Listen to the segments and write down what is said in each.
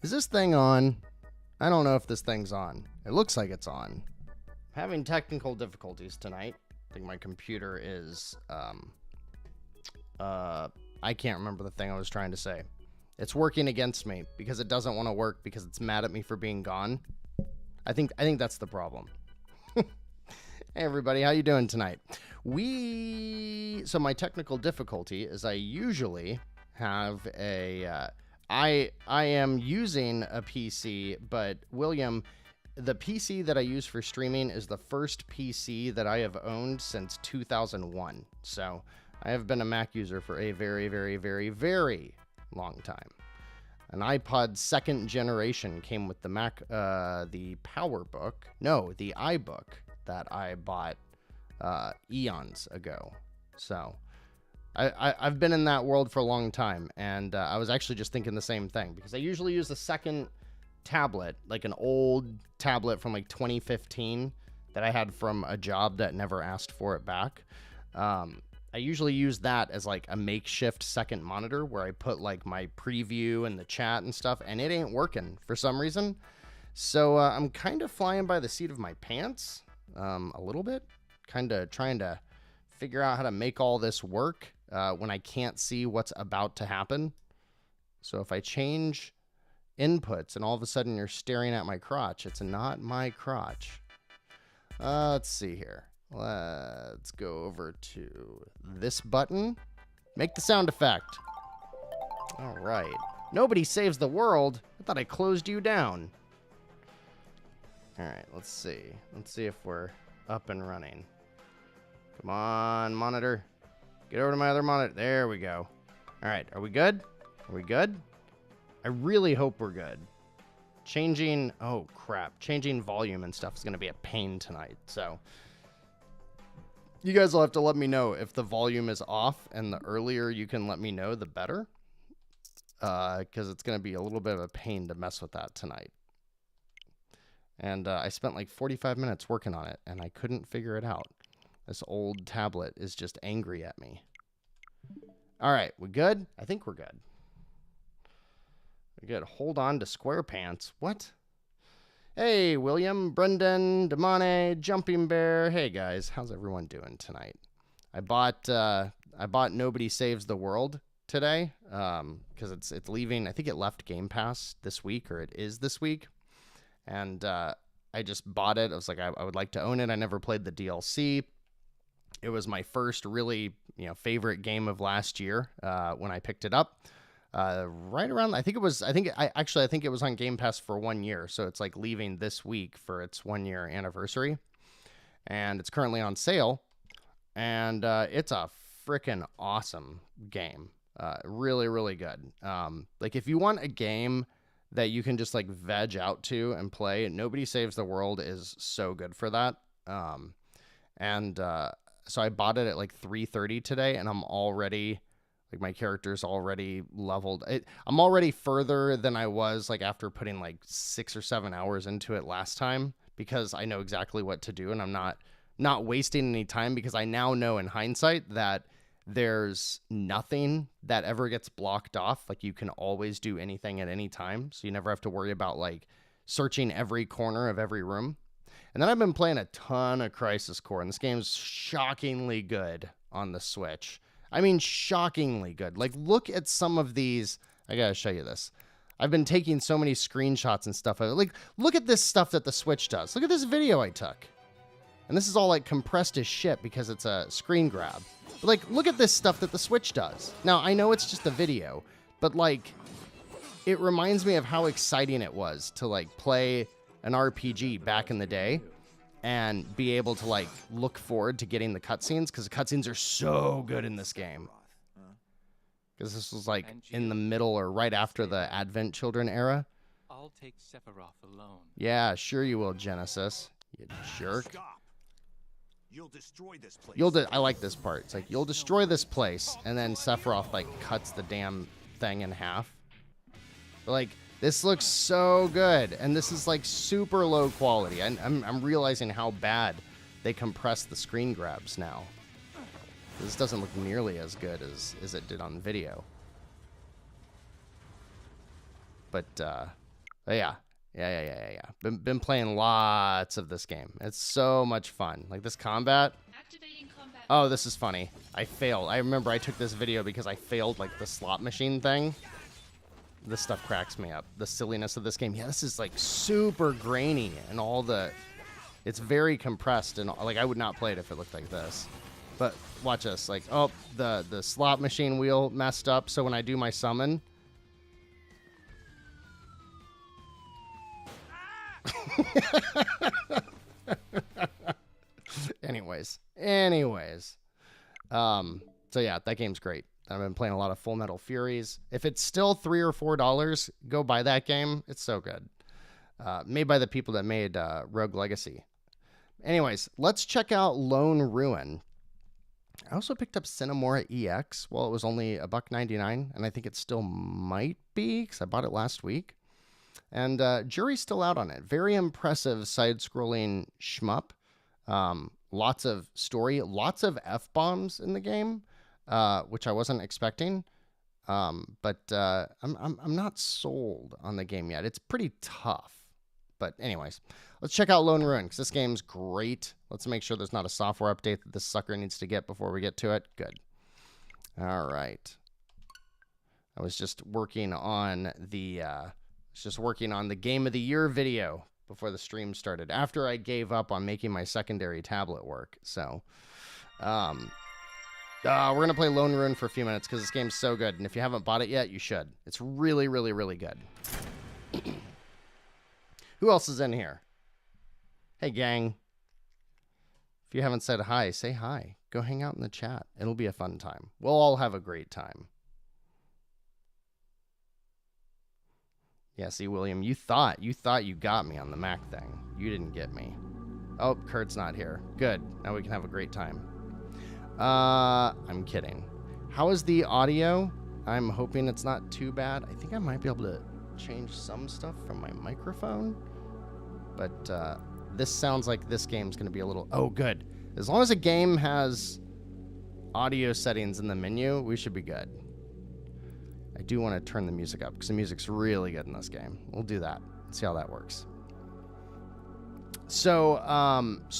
Is this thing on? I don't know if this thing's on. It looks like it's on. Having technical difficulties tonight. I think my computer is, I can't remember the thing I was trying to say. It's working against me because it doesn't want to work because it's mad at me for being gone. I think that's the problem. Hey everybody, how you doing tonight? So my technical difficulty is I usually have a, I am using a PC, but William, the PC that I use for streaming is the first PC that I have owned since 2001. So I have been a Mac user for a very, very, very, very long time. An iPod second generation came with the Mac, the PowerBook, no, the iBook that I bought eons ago. So I've been in that world for a long time, and I was actually just thinking the same thing, because I usually use the second tablet, like an old tablet from like 2015 that I had from a job that never asked for it back. I usually use that as like a makeshift second monitor where I put like my preview and the chat and stuff, and it ain't working for some reason. So I'm kind of flying by the seat of my pants a little bit, kind of trying to figure out how to make all this work when I can't see what's about to happen. So if I change inputs and all of a sudden you're staring at my crotch, it's not my crotch. Let's see here. Let's go over to this button. Make the sound effect. All right. Nobody saves the world. I thought I closed you down. All right, let's see. Let's see if we're up and running. Come on, monitor. Get over to my other monitor. There we go. All right, are we good? Are we good? I really hope we're good. Oh crap. Changing volume and stuff is going to be a pain tonight. So you guys will have to let me know if the volume is off, and the earlier you can let me know, the better. Because it's going to be a little bit of a pain to mess with that tonight. And I spent like 45 minutes working on it, and I couldn't figure it out. This old tablet is just angry at me. All right, we good? I think we're good. We're good. Hold on to SquarePants. What? Hey, William, Brendan, Damane, Jumping Bear. Hey, guys. How's everyone doing tonight? I bought Nobody Saves the World today because it's leaving. I think it left Game Pass this week, or it is this week. And I just bought it. I was like, I would like to own it. I never played the DLC. It was my first really, favorite game of last year when I picked it up. Right around, I think it was on Game Pass for 1 year. So it's like leaving this week for its 1 year anniversary. And it's currently on sale. And it's a freaking awesome game. Really, really good. Like if you want a game that you can just like veg out to and play, Nobody Saves the World is so good for that. So I bought it at like 3:30 today, and I'm already like, my character's already leveled. I'm already further than I was like after putting like 6 or 7 hours into it last time, because I know exactly what to do, and I'm not wasting any time, because I now know in hindsight that there's nothing that ever gets blocked off. Like, you can always do anything at any time, so you never have to worry about like searching every corner of every room. And then I've been playing a ton of Crisis Core, and this game's shockingly good on the Switch. I mean, shockingly good. Like, look at some of these. I gotta show you this. I've been taking so many screenshots and stuff of it. Like, look at this stuff that the Switch does. Look at this video I took. And this is all like compressed as shit because it's a screen grab. But like, look at this stuff that the Switch does. Now, I know it's just a video, but like, it reminds me of how exciting it was to like play an RPG back in the day and be able to like look forward to getting the cutscenes, because the cutscenes are so good in this game. Because this was like in the middle or right after the Advent Children era. I'll take Sephiroth alone. Yeah, sure you will, Genesis. You jerk. Stop. You'll destroy this place. I like this part. It's like, you'll destroy this place, and then Sephiroth like cuts the damn thing in half. But, like, this looks so good, and this is like super low quality. I'm realizing how bad they compress the screen grabs now. This doesn't look nearly as good as it did on video. But But yeah. Been playing lots of this game. It's so much fun. Like this combat. Oh, this is funny. I failed. I remember I took this video because I failed like the slot machine thing. This stuff cracks me up. The silliness of this game. Yeah, this is like super grainy and all the... It's very compressed and like I would not play it if it looked like this. But watch this. Like, oh, the slot machine wheel messed up. So when I do my summon... Anyways. So yeah, that game's great. I've been playing a lot of Full Metal Furies. If it's still $3 or $4, go buy that game. It's so good. Made by the people that made Rogue Legacy. Anyways, let's check out Lone Ruin. I also picked up Cinemora EX. Well, it was only $1.99, and I think it still might be because I bought it last week. And jury's still out on it. Very impressive side-scrolling shmup. Lots of story, lots of F-bombs in the game, which I wasn't expecting. But I'm not sold on the game yet. It's pretty tough. But anyways, let's check out Lone Ruin because this game's great. Let's make sure there's not a software update that this sucker needs to get before we get to it. Good. All right. I was just working on the Game of the Year video before the stream started, after I gave up on making my secondary tablet work. So, we're going to play Lone Ruin for a few minutes because this game's so good. And if you haven't bought it yet, you should. It's really, really, really good. Who else is in here? Hey, gang. If you haven't said hi, say hi. Go hang out in the chat. It'll be a fun time. We'll all have a great time. Yeah, see, William, you thought you got me on the Mac thing. You didn't get me. Oh, Kurt's not here. Good. Now we can have a great time. I'm kidding. How is the audio? I'm hoping it's not too bad. I think I might be able to change some stuff from my microphone. But this sounds like this game's going to be a little... Oh, good. As long as a game has audio settings in the menu, we should be good. I do want to turn the music up because the music's really good in this game. We'll do that. See how that works. So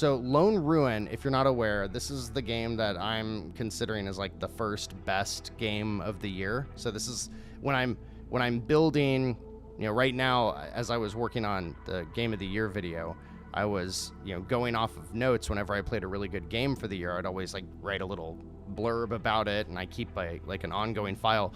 Lone Ruin, if you're not aware, this is the game that I'm considering as like the first best game of the year. So this is when I'm building, you know, right now, as I was working on the Game of the Year video, I was, you know, going off of notes. Whenever I played a really good game for the year, I'd always like write a little blurb about it, and I keep like an ongoing file.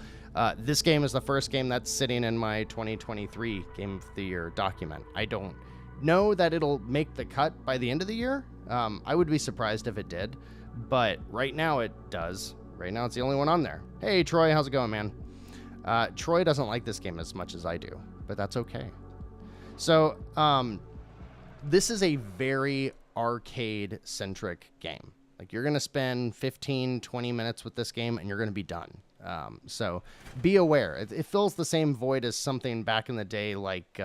This game is the first game that's sitting in my 2023 Game of the Year document. I don't know that it'll make the cut by the end of the year. I would be surprised if it did, but right now it does. Right now it's the only one on there. Hey, Troy, how's it going, man? Troy doesn't like this game as much as I do, but that's okay. So, this is a very arcade-centric game. Like, you're going to spend 15, 20 minutes with this game, and you're going to be done. So be aware. It fills the same void as something back in the day like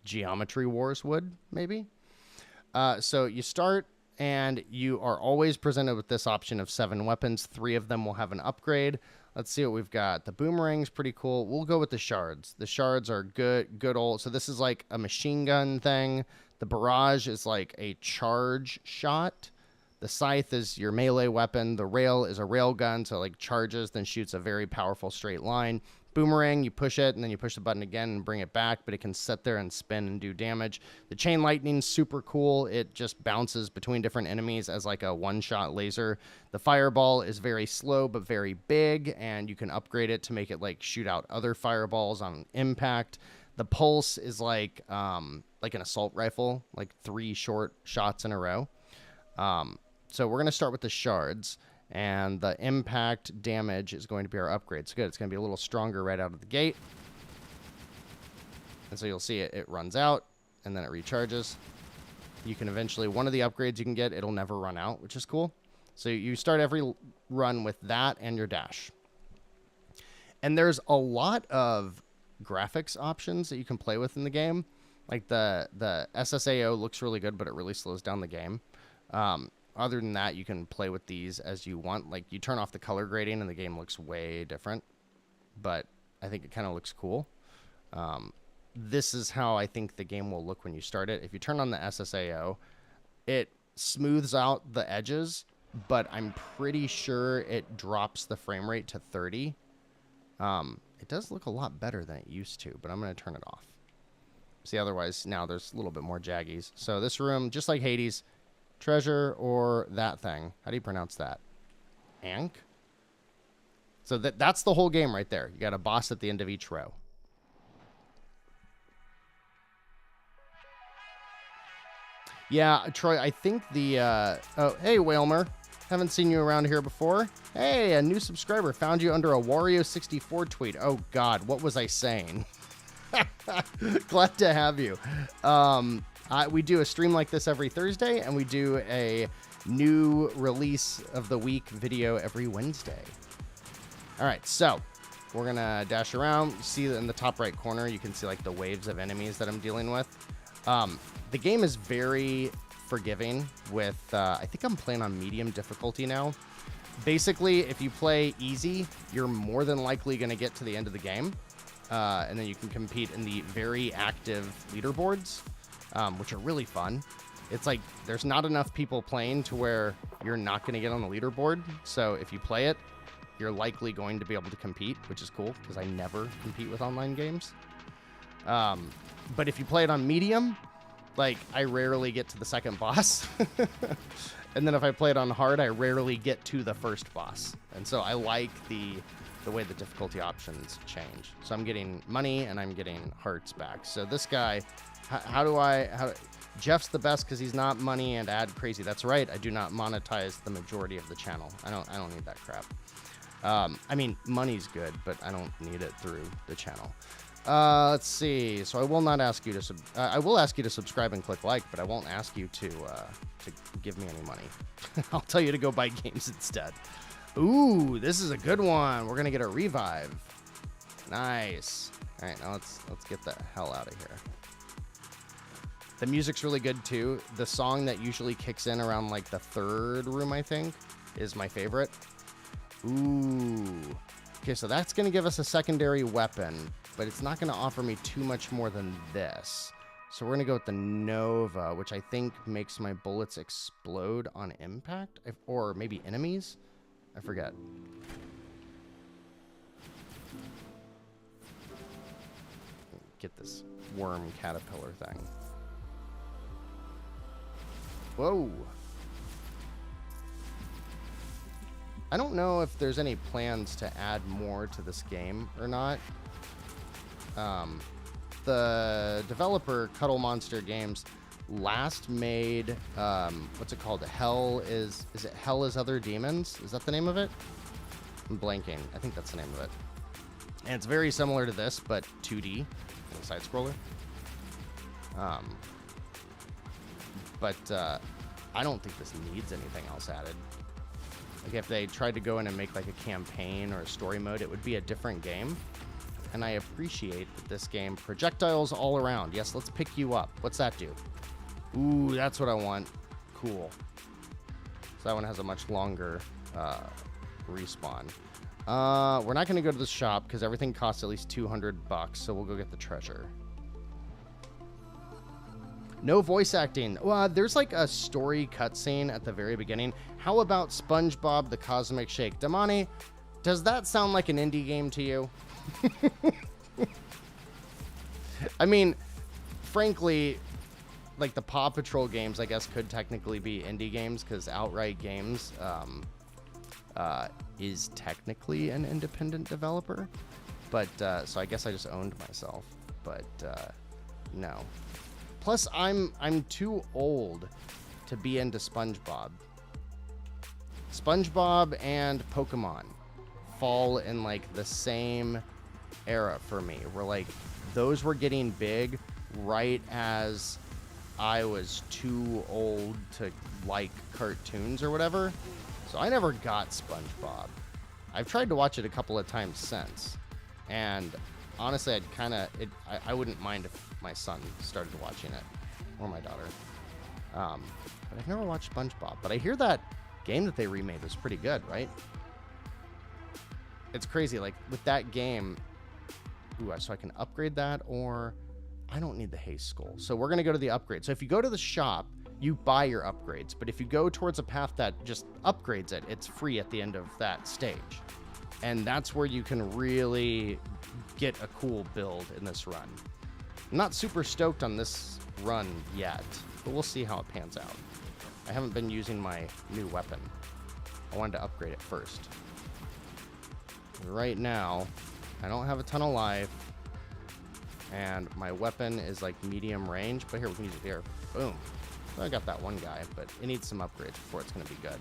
Geometry Wars would, maybe. So you start, and you are always presented with this option of 7 weapons. 3 of them will have an upgrade. Let's see what we've got. The boomerang's pretty cool. We'll go with the shards. The shards are good old. So this is like a machine gun thing. The barrage is like a charge shot. The scythe is your melee weapon. The rail is a rail gun, so it like charges, then shoots a very powerful straight line. Boomerang, you push it, and then you push the button again and bring it back, but it can sit there and spin and do damage. The chain lightning's super cool. It just bounces between different enemies as like a one-shot laser. The fireball is very slow but very big, and you can upgrade it to make it like shoot out other fireballs on impact. The pulse is like an assault rifle, like 3 short shots in a row. So we're going to start with the shards, and the impact damage is going to be our upgrade. So good, it's going to be a little stronger right out of the gate. And so you'll see it runs out, and then it recharges. You can eventually, one of the upgrades you can get, it'll never run out, which is cool. So you start every run with that and your dash. And there's a lot of graphics options that you can play with in the game. Like the SSAO looks really good, but it really slows down the game. Other than that, you can play with these as you want. Like, you turn off the color grading and the game looks way different. But I think it kind of looks cool. this is how I think the game will look when you start it. If you turn on the SSAO, it smooths out the edges, but I'm pretty sure it drops the frame rate to 30. It does look a lot better than it used to, but I'm going to turn it off. See, otherwise, now there's a little bit more jaggies. So this room, just like Hades, treasure or that thing. How do you pronounce that? Ankh? So that's the whole game right there. You got a boss at the end of each row. Yeah, Troy, I think the... oh, hey, Whalmer. Haven't seen you around here before. Hey, a new subscriber. Found you under a Wario64 tweet. Oh, God, what was I saying? Glad to have you. We do a stream like this every Thursday, and we do a new release of the week video every Wednesday. All right, so we're going to dash around. See in the top right corner, you can see like the waves of enemies that I'm dealing with. The game is very forgiving with, I think I'm playing on medium difficulty now. Basically, if you play easy, you're more than likely going to get to the end of the game. And then you can compete in the very active leaderboards, which are really fun. It's like there's not enough people playing to where you're not going to get on the leaderboard. So if you play it, you're likely going to be able to compete, which is cool because I never compete with online games. But if you play it on medium, like I rarely get to the second boss. And then if I play it on hard, I rarely get to the first boss. And so I like the way the difficulty options change. So I'm getting money and I'm getting hearts back. So this guy, Jeff's the best because he's not money and ad crazy. That's right. I do not monetize the majority of the channel. I don't need that crap. I mean, money's good, but I don't need it through the channel. Let's see. So I will not ask you to I will ask you to subscribe and click like, but I won't ask you to give me any money. I'll tell you to go buy games instead. Ooh, this is a good one. We're gonna get a revive. Nice. All right, now let's get the hell out of here. The music's really good too. The song that usually kicks in around like the third room, I think, is my favorite. Ooh. Okay, so that's gonna give us a secondary weapon, but it's not gonna offer me too much more than this. So we're gonna go with the Nova, which I think makes my bullets explode on impact, or maybe enemies. I forget. Get this worm caterpillar thing. Whoa. I don't know if there's any plans to add more to this game or not. The developer, Cuddle Monster Games, last made, what's it called? Is it Hell is Other Demons? Is that the name of it? I'm blanking. I think that's the name of it. And it's very similar to this, but 2D, and a side scroller. But I don't think this needs anything else added. Like if they tried to go in and make like a campaign or a story mode, it would be a different game. And I appreciate that this game, projectiles all around. Yes, let's pick you up. What's that do? Ooh, that's what I want. Cool. So that one has a much longer respawn. We're not going to go to the shop because everything costs at least $200, so we'll go get the treasure. No voice acting. Well, there's like a story cutscene at the very beginning. How about SpongeBob the Cosmic Shake? Damani, does that sound like an indie game to you? I mean, frankly, like the Paw Patrol games, I guess, could technically be indie games because Outright Games is technically an independent developer. But so I guess I just owned myself. But no. Plus, I'm too old to be into SpongeBob. SpongeBob and Pokemon fall in like the same era for me. Where like those were getting big right as I was too old to like cartoons or whatever. So I never got SpongeBob. I've tried to watch it a couple of times since, and honestly, I wouldn't mind if my son started watching it, or my daughter. But I've never watched SpongeBob. But I hear that game that they remade was pretty good, right? It's crazy. Like with that game, ooh, so I can upgrade that, or I don't need the haste skull. So we're going to go to the upgrade. So if you go to the shop, you buy your upgrades. But if you go towards a path that just upgrades it, it's free at the end of that stage. And that's where you can really get a cool build in this run. I'm not super stoked on this run yet, but we'll see how it pans out. I haven't been using my new weapon. I wanted to upgrade it first. Right now, I don't have a ton of life, and my weapon is like medium range, but here, we can use it here. Boom. I got that one guy, but it needs some upgrades before it's going to be good.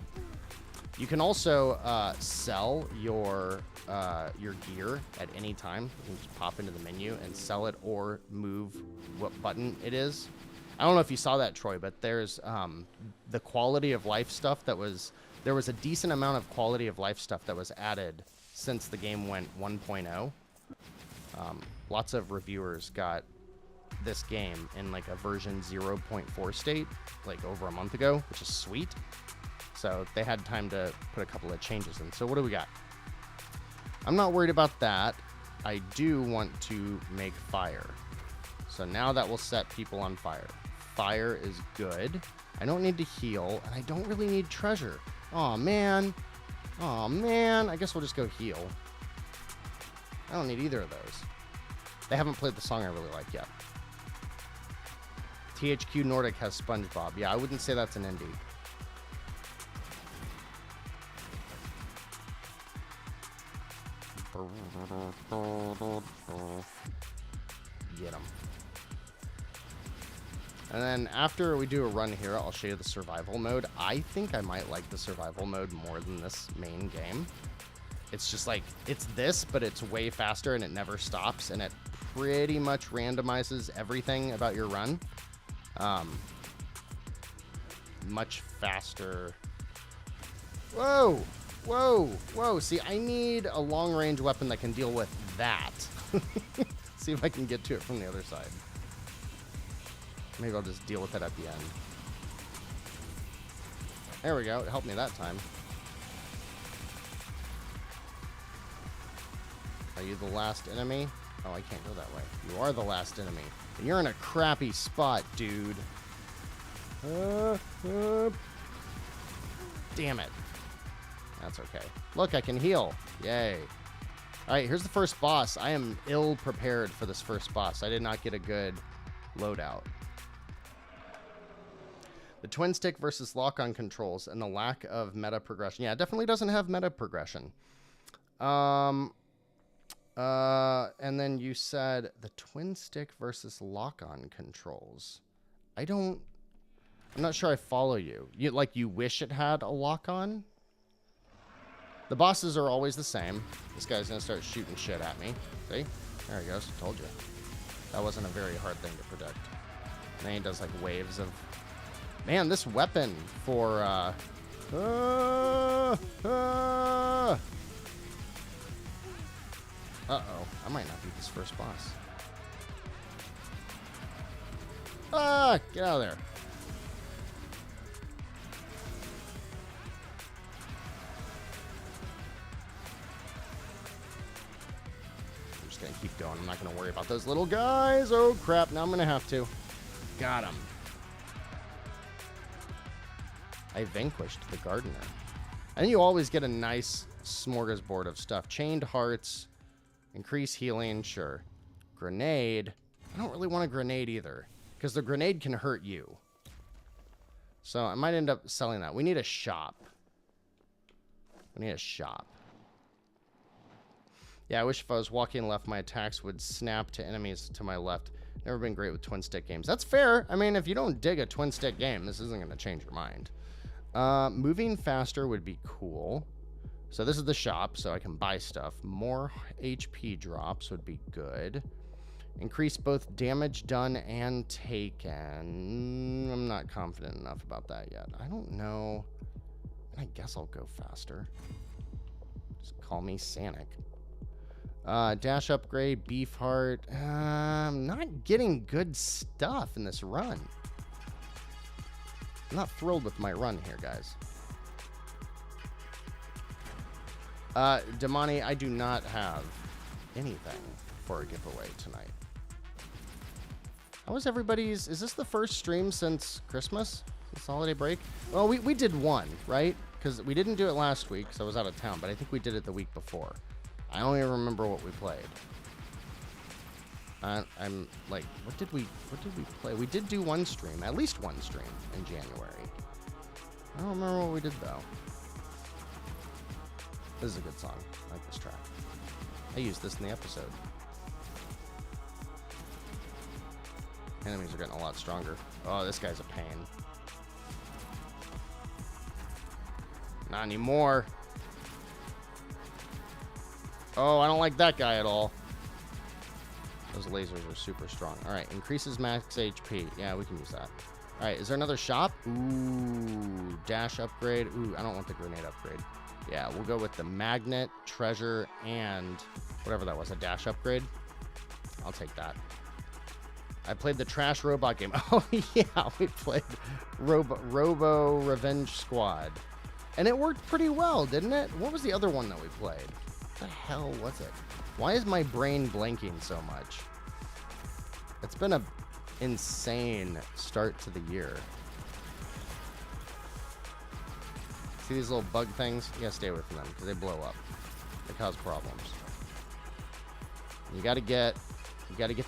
You can also sell your gear at any time. You can just pop into the menu and sell it or move what button it is. I don't know if you saw that, Troy, but there's the quality of life stuff that was... There was a decent amount of quality of life stuff that was added since the game went 1.0. Lots of reviewers got this game in like a version 0.4 state, like over a month ago, which is sweet. So they had time to put a couple of changes in. So what do we got? I'm not worried about that. I do want to make fire. So now that will set people on fire. Fire is good. I don't need to heal, and I don't really need treasure. Aw, man. Aw, man. I guess we'll just go heal. I don't need either of those. They haven't played the song I really like yet. THQ Nordic has SpongeBob. Yeah, I wouldn't say that's an indie. Get him. And then after we do a run here, I'll show you the survival mode. I think I might like the survival mode more than this main game. It's just like, it's this, but it's way faster and it never stops. And it pretty much randomizes everything about your run. Much faster. Whoa, whoa, whoa. See, I need a long range weapon that can deal with that. See if I can get to it from the other side. Maybe I'll just deal with it at the end. There we go. It helped me that time. Are you the last enemy? Oh, I can't go that way. You are the last enemy. And you're in a crappy spot, dude. Damn it. That's okay. Look, I can heal. Yay. All right, here's the first boss. I am ill prepared for this first boss. I did not get a good loadout. The twin stick versus lock-on controls and the lack of meta progression. Yeah, it definitely doesn't have meta progression. And then you said the twin stick versus lock-on controls. I'm not sure I follow you. You wish it had a lock-on? The bosses are always the same. This guy's gonna start shooting shit at me. See? There he goes. Told you. That wasn't a very hard thing to predict. And then he does like waves of... Man, this weapon for... Uh-oh. I might not beat this first boss. Ah! Get out of there. I'm just gonna keep going. I'm not gonna worry about those little guys. Oh, crap. Now I'm gonna have to. Got him. I vanquished the gardener. And you always get a nice smorgasbord of stuff. Chained hearts. Increase healing, sure. Grenade. I don't really want a grenade either, because the grenade can hurt you. So I might end up selling that. We need a shop. We need a shop. Yeah, I wish if I was walking left, my attacks would snap to enemies to my left. Never been great with twin stick games. That's fair. I mean, if you don't dig a twin stick game, this isn't going to change your mind. Moving faster would be cool. So this is the shop, so I can buy stuff. More HP drops would be good. Increase both damage done and taken. I'm not confident enough about that yet. I don't know. I guess I'll go faster. Just call me Sanic. Dash upgrade, beef heart. I'm not getting good stuff in this run. I'm not thrilled with my run here, guys. Damani, I do not have anything for a giveaway tonight. How was everybody's... Is this the first stream since Christmas? This holiday break? Well, we did one, right? Because we didn't do it last week because I was out of town, but I think we did it the week before. I don't even remember what we played. I'm like, what did we play? We did do one stream, at least one stream in January. I don't remember what we did though. This is a good song. I like this track. I used this in the episode. Enemies are getting a lot stronger. Oh, this guy's a pain. Not anymore. Oh, I don't like that guy at all. Those lasers are super strong. All right, increases max HP. Yeah, we can use that. All right, is there another shop? Ooh, dash upgrade. Ooh, I don't want the grenade upgrade. Yeah, we'll go with the magnet, treasure, and whatever that was, a dash upgrade. I'll take that. I played the trash robot game. Oh, yeah, we played Robo Revenge Squad. And it worked pretty well, didn't it? What was the other one that we played? What the hell was it? Why is my brain blanking so much? It's been a insane start to the year. See these little bug things? You gotta stay away from them because they blow up. They cause problems. You gotta get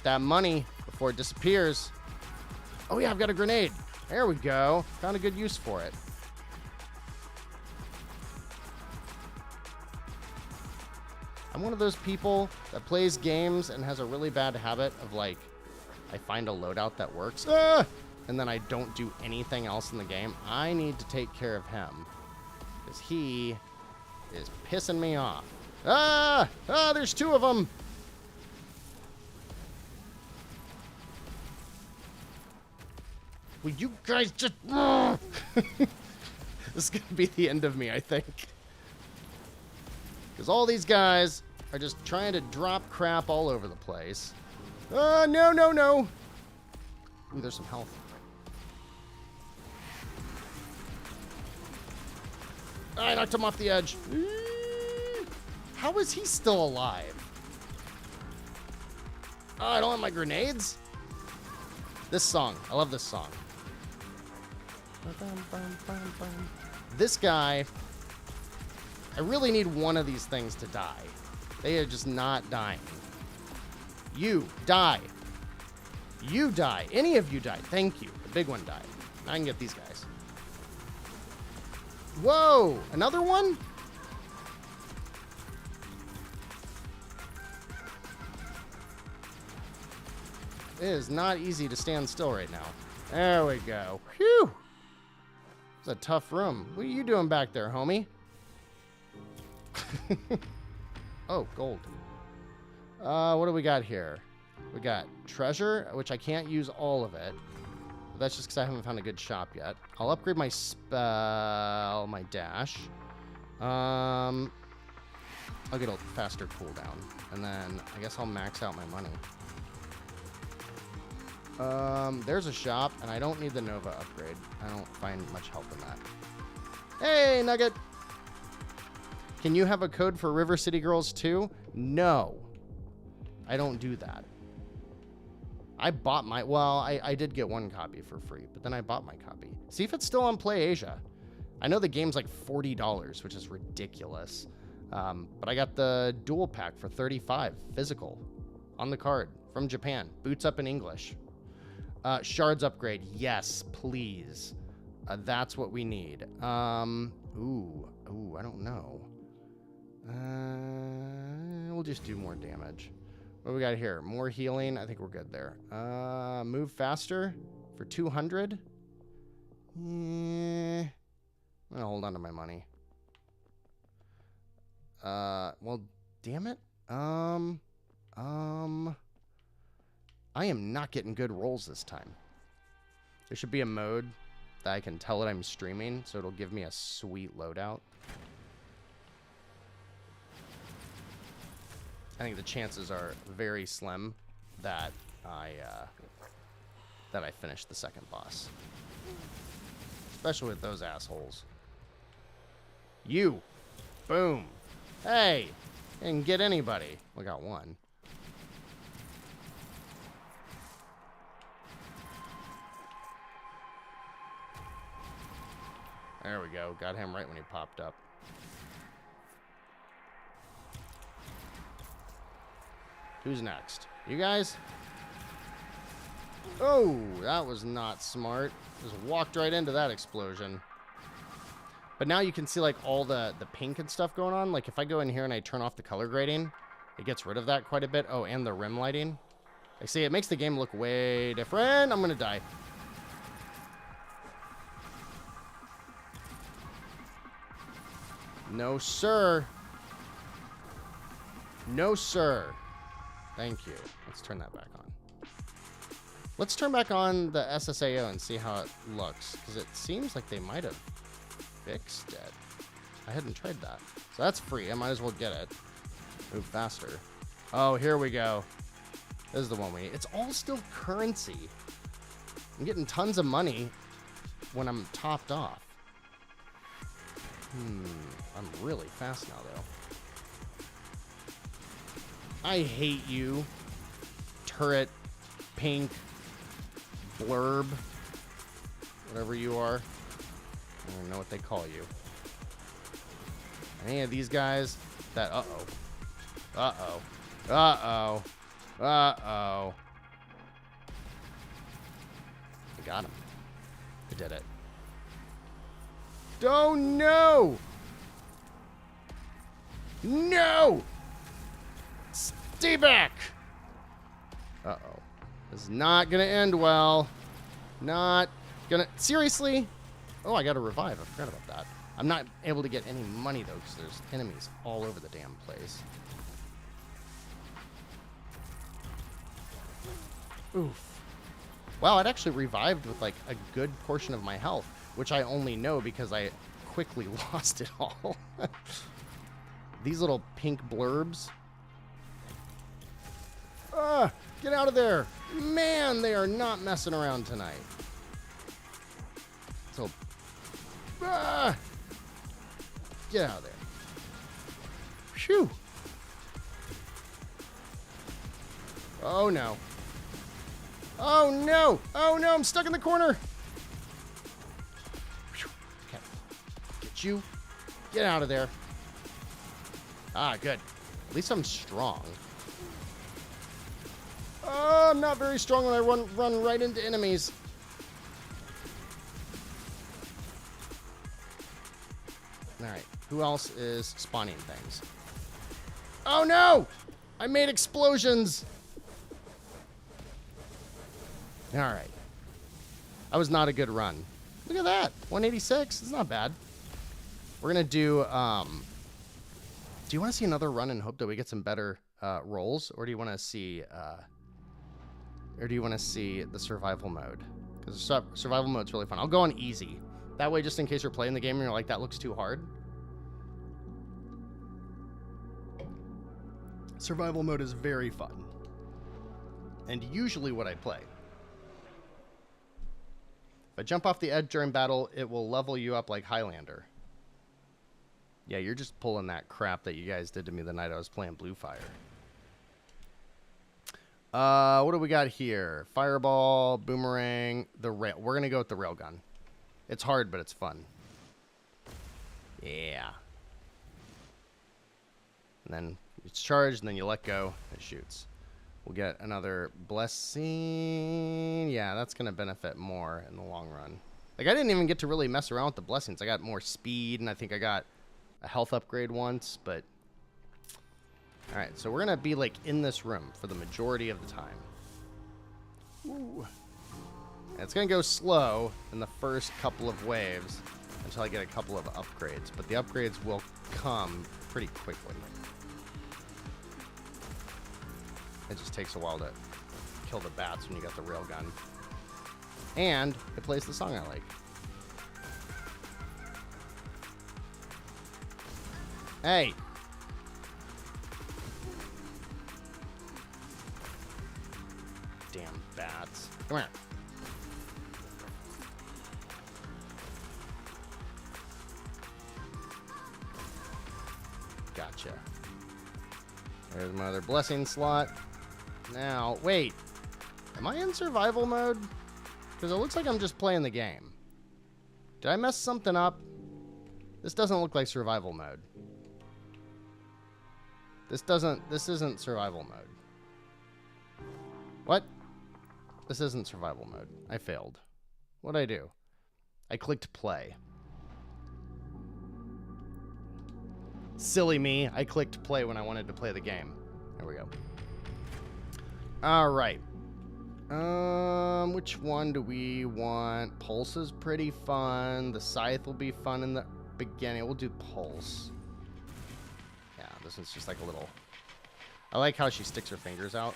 that money before it disappears. Oh yeah, I've got a grenade. There we go. Found a good use for it. I'm one of those people that plays games and has a really bad habit of like, I find a loadout that works, and then I don't do anything else in the game. I need to take care of him because he is pissing me off. There's two of them. Will you guys just... This is going to be the end of me, I think. Because all these guys are just trying to drop crap all over the place. No. Ooh, there's some health. I knocked him off the edge. How is he still alive? Oh, I don't have my grenades? This song. I love this song. This guy... I really need one of these things to die. They are just not dying. You die. You die. Any of you die. Thank you. The big one died. Now I can get these guys. Whoa! Another one? It is not easy to stand still right now. There we go. Whew! It's a tough room. What are you doing back there, homie? Oh, gold. What do we got here? We got treasure, which I can't use all of it. But that's just because I haven't found a good shop yet. I'll upgrade my spell, my dash. I'll get a faster cooldown. And then I guess I'll max out my money. There's a shop, and I don't need the Nova upgrade. I don't find much help in that. Hey, Nugget! Can you have a code for River City Girls too? No. I don't do that. I bought my... Well, I did get one copy for free, but then I bought my copy. See if it's still on PlayAsia. I know the game's like $40, which is ridiculous. But I got the dual pack for $35, physical, on the card, from Japan. Boots up in English. Shards upgrade. Yes, please. That's what we need. Ooh, I don't know. We'll just do more damage. What do we got here? More healing. I think we're good there. Move faster for 200. I'm gonna hold on to my money. Well, damn it. I am not getting good rolls this time. There should be a mode that I can tell it I'm streaming, so it'll give me a sweet loadout. I think the chances are very slim that I finish the second boss. Especially with those assholes. You! Boom! Hey! Didn't get anybody. We got one. There we go. Got him right when he popped up. Who's next? You guys? Oh, that was not smart. Just walked right into that explosion. But now you can see like all the pink and stuff going on. Like if I go in here and I turn off the color grading, it gets rid of that quite a bit. Oh, and the rim lighting. I see, it makes the game look way different. I'm gonna die. No, sir. No, sir. Thank you. Let's turn that back on. Let's turn back on the SSAO and see how it looks. Because it seems like they might have fixed it. I hadn't tried that. So that's free. I might as well get it. Move faster. Oh, here we go. This is the one we need. It's all still currency. I'm getting tons of money when I'm topped off. I'm really fast now, though. I hate you. Turret, pink, blurb, whatever you are. I don't even know what they call you. Any of these guys that... Uh-oh. Uh-oh. Uh-oh. Uh-oh. I got him. I did it. Oh, no! No! Stay back! Uh-oh. This is not gonna end well. Not gonna... Seriously? Oh, I got to revive. I forgot about that. I'm not able to get any money, though, because there's enemies all over the damn place. Oof. Wow, it actually revived with, like, a good portion of my health, which I only know because I quickly lost it all. These little pink blurbs. Get out of there. Man, they are not messing around tonight. So, get out of there. Phew. Oh, no. Oh, no. Oh, no, I'm stuck in the corner. Okay. Get you. Get out of there. Ah, good. At least I'm strong. Oh, I'm not very strong when I run right into enemies. Alright, who else is spawning things? Oh no! I made explosions! Alright. That was not a good run. Look at that! 186, it's not bad. We're gonna do, do you want to see another run and hope that we get some better rolls? Or do you want to see, the survival mode? Because survival mode's really fun. I'll go on easy. That way, just in case you're playing the game and you're like, that looks too hard. Survival mode is very fun. And usually what I play. If I jump off the edge during battle, it will level you up like Highlander. Yeah, you're just pulling that crap that you guys did to me the night I was playing Blue Fire. What do we got here? Fireball, boomerang, the rail. We're going to go with the railgun. It's hard, but it's fun. Yeah. And then it's charged, and then you let go, it shoots. We'll get another blessing. Yeah, that's going to benefit more in the long run. Like, I didn't even get to really mess around with the blessings. I got more speed, and I think I got a health upgrade once, but... Alright, so we're going to be, like, in this room for the majority of the time. Ooh. And it's going to go slow in the first couple of waves until I get a couple of upgrades. But the upgrades will come pretty quickly. It just takes a while to kill the bats when you got the railgun. And it plays the song I like. Hey! Damn bats. Come here. Gotcha. There's my other blessing slot. Now, wait. Am I in survival mode? Because it looks like I'm just playing the game. Did I mess something up? This doesn't look like survival mode. This isn't survival mode. What? This isn't survival mode. I failed. What'd I do? I clicked play. Silly me. I clicked play when I wanted to play the game. There we go. All right. Which one do we want? Pulse is pretty fun. The scythe will be fun in the beginning. We'll do pulse. Yeah, this one's just like a little... I like how she sticks her fingers out.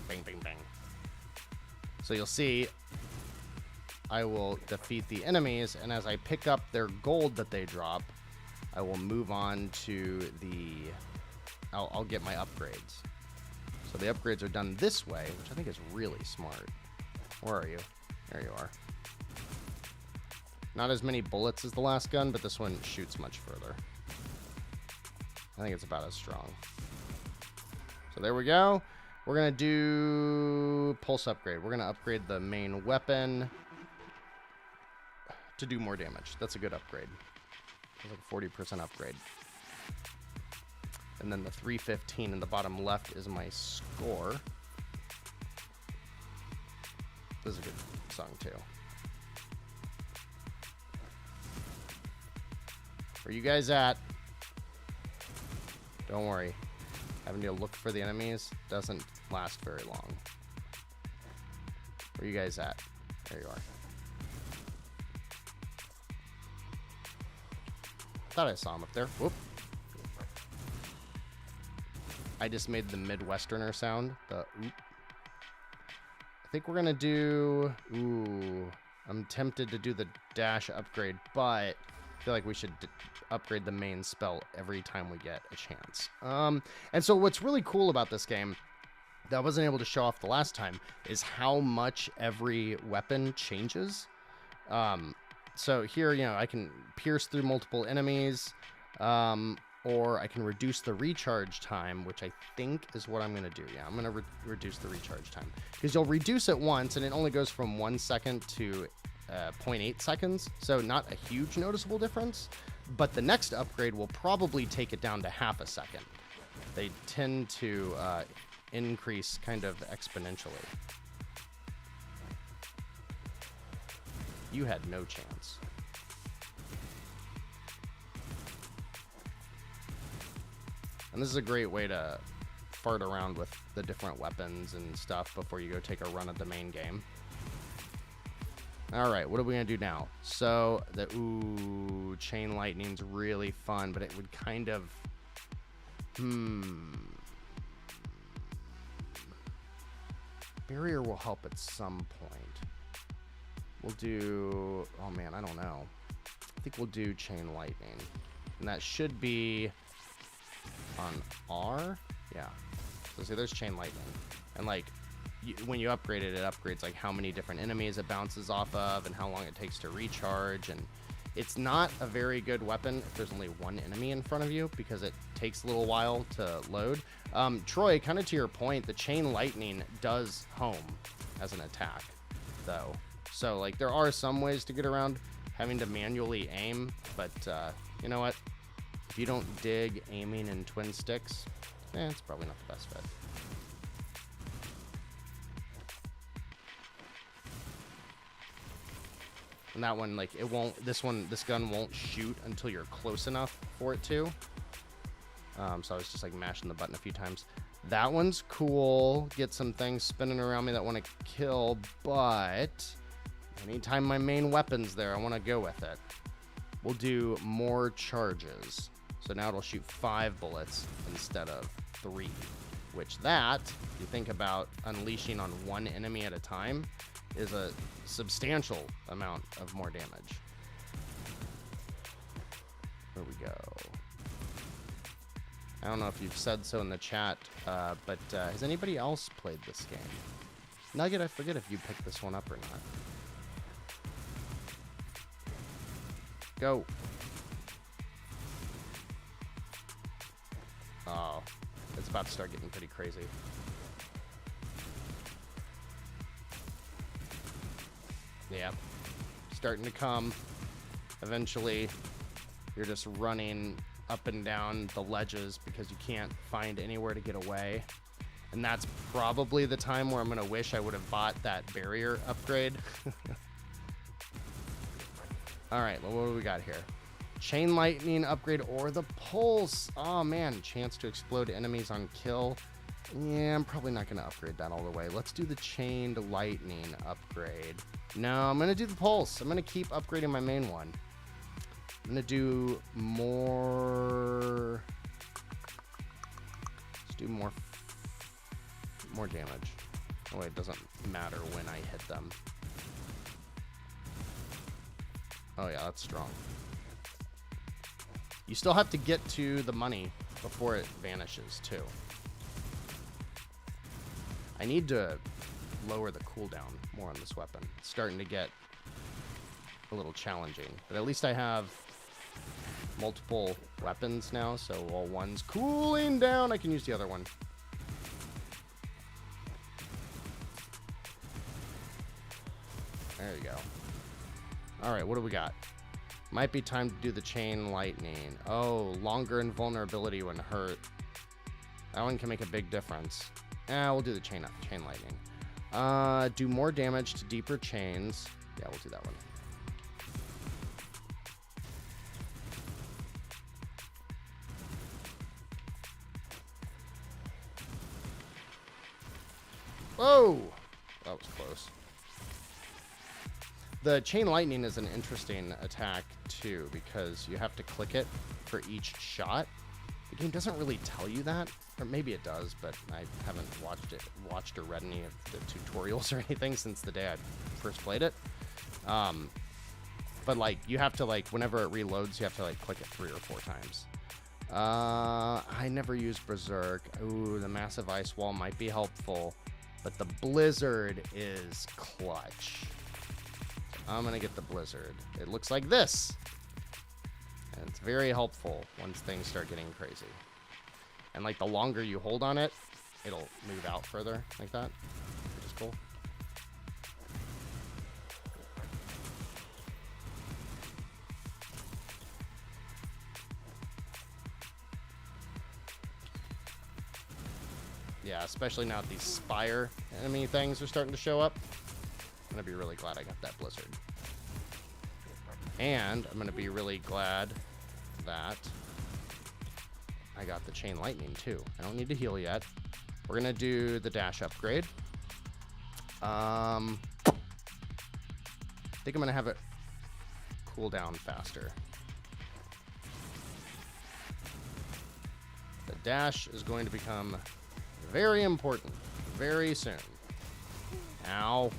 Bang, bang, bang. So you'll see I will defeat the enemies, and as I pick up their gold that they drop, I will move on to the... I'll get my upgrades. So the upgrades are done this way, which I think is really smart. Where are you? There you are. Not as many bullets as the last gun, but this one shoots much further. I think it's about as strong. So there we go. We're going to do pulse upgrade. We're going to upgrade the main weapon to do more damage. That's a good upgrade. It's like a 40% upgrade. And then the 315 in the bottom left is my score. This is a good song too. Where you guys at? Don't worry. Having to look for the enemies doesn't last very long. Where you guys at? There you are. Thought I saw him up there. Whoop. I just made the Midwesterner sound. The oop. I think we're gonna do... Ooh. I'm tempted to do the dash upgrade, but I feel like we should upgrade the main spell every time we get a chance. And so what's really cool about this game that I wasn't able to show off the last time is how much every weapon changes. So here, you know, I can pierce through multiple enemies, or I can reduce the recharge time, which I think is what I'm going to do. Yeah, I'm going to reduce the recharge time. Because you'll reduce it once, and it only goes from 1 second to 0.8 seconds. So not a huge noticeable difference. But the next upgrade will probably take it down to half a second. They tend to increase kind of exponentially. You had no chance. And this is a great way to fart around with the different weapons and stuff before you go take a run at the main game. All right, what are we gonna do now? So the chain lightning's really fun, but it would kind of barrier will help at some point. We'll do, oh man, I don't know. I think we'll do chain lightning, and that should be on R. Yeah. So see, there's chain lightning, and like when you upgrade it, it upgrades like how many different enemies it bounces off of and how long it takes to recharge. And it's not a very good weapon if there's only one enemy in front of you, because it takes a little while to load. Troy, kind of to your point, the chain lightning does home as an attack though. So like there are some ways to get around having to manually aim, but you know what? If you don't dig aiming in twin sticks, it's probably not the best fit. And that one, like, it won't, this gun won't shoot until you're close enough for it to. So I was just like mashing the button a few times. That one's cool. Get some things spinning around me that want to kill, but anytime my main weapon's there, I want to go with it. We'll do more charges. So now it'll shoot 5 bullets instead of 3, which that, if you think about unleashing on one enemy at a time, is a substantial amount of more damage. There we go. I don't know if you've said so in the chat, but has anybody else played this game? Nugget, I forget if you picked this one up or not. Go. Oh, it's about to start getting pretty crazy. Yeah, starting to come eventually. you're just running up and down the ledges because you can't find anywhere to get away. And that's probably the time where I'm going to wish I would have bought that barrier upgrade. All right, well, what do we got here? Chain lightning upgrade or the pulse. Oh, man, chance to explode enemies on kill. Yeah, I'm probably not going to upgrade that all the way. Let's do the chained lightning upgrade. No, I'm going to do the pulse. I'm going to keep upgrading my main one. I'm going to do more... Let's do more damage. Oh, wait, it doesn't matter when I hit them. Oh, yeah, that's strong. You still have to get to the money before it vanishes, too. I need to lower the cooldown more on this weapon. It's starting to get a little challenging. But at least I have multiple weapons now, so while one's cooling down, I can use the other one. There you go. Alright, what do we got? Might be time to do the chain lightning. Oh, longer invulnerability when hurt. That one can make a big difference. We'll do the chain lightning. Do more damage to deeper chains. Yeah, we'll do that one. Whoa! That was close. The chain lightning is an interesting attack too, because you have to click it for each shot. The game doesn't really tell you that, or maybe it does, but I haven't watched or read any of the tutorials or anything since the day I first played it. But like, you have to, like, whenever it reloads, you have to like click it 3 or 4 times. I never used Berserk. Ooh, the massive ice wall might be helpful, but the blizzard is clutch. I'm gonna get the blizzard. It looks like this. And it's very helpful once things start getting crazy. And like the longer you hold on it, it'll move out further like that, which is cool. Yeah, especially now that these spire enemy things are starting to show up. I'm gonna be really glad I got that blizzard. And I'm gonna be really glad that I got the chain lightning too. I don't need to heal yet. We're gonna do the dash upgrade. I think I'm gonna have it cool down faster. The dash is going to become very important very soon. Ow.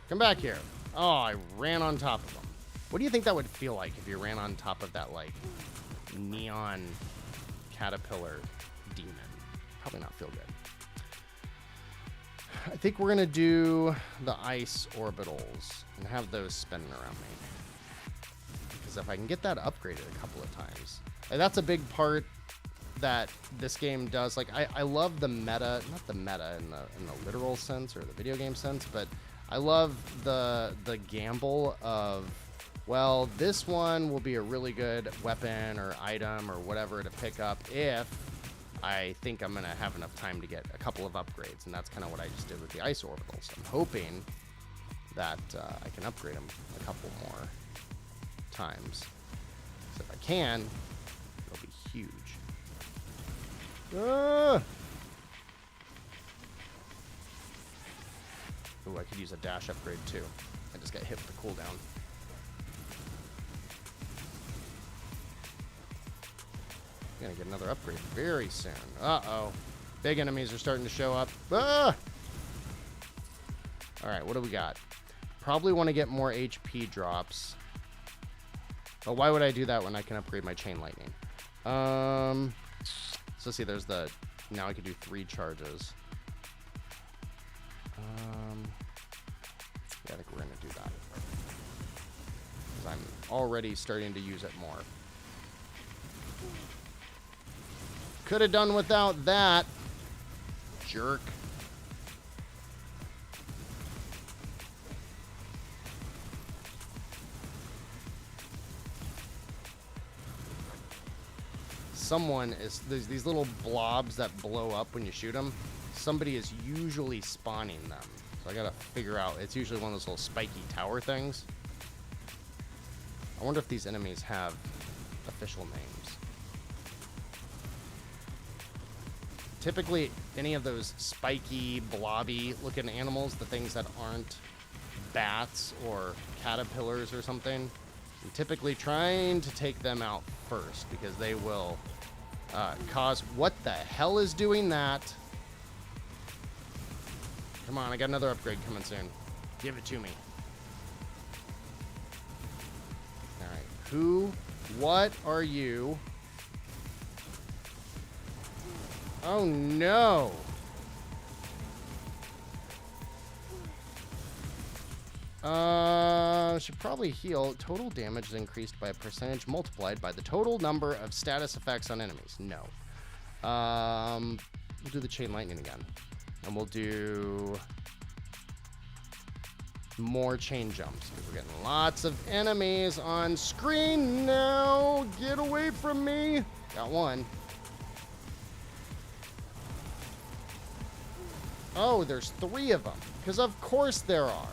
Come back here. Oh, I ran on top of them. What do you think that would feel like if you ran on top of that, like, neon caterpillar demon? Probably not feel good. I think we're going to do the ice orbitals and have those spinning around me. Because if I can get that upgraded a couple of times, and that's a big part that this game does. Like, I love the meta, not the meta in the literal sense or the video game sense, but I love the gamble of, well, this one will be a really good weapon or item or whatever to pick up if I think I'm going to have enough time to get a couple of upgrades. And that's kind of what I just did with the ice orbitals. I'm hoping that I can upgrade them a couple more times. So if I can, it'll be huge. Ah! Ooh, I could use a dash upgrade too. I just got hit with the cooldown. I'm gonna get another upgrade very soon. Uh-oh. Big enemies are starting to show up. Ah! Alright, what do we got? Probably want to get more HP drops. But why would I do that when I can upgrade my chain lightning? So see, there's the... Now I could do 3 charges. Yeah, I think we're going to do that. Because I'm already starting to use it more. Could have done without that. Jerk. Someone is... There's these little blobs that blow up when you shoot them. Somebody is usually spawning them. So I gotta figure out... It's usually one of those little spiky tower things. I wonder if these enemies have official names. Typically, any of those spiky, blobby looking animals, the things that aren't bats or caterpillars or something, I'm typically trying to take them out first because they will cause... What the hell is doing that? Come on, I got another upgrade coming soon. Give it to me. Alright, who... What are you? Oh no! Should probably heal. Total damage is increased by a percentage multiplied by the total number of status effects on enemies. No. We'll do the chain lightning again. And we'll do more chain jumps because we're getting lots of enemies on screen now. Get away from me. Got one. Oh, there's 3 of them. Because of course there are.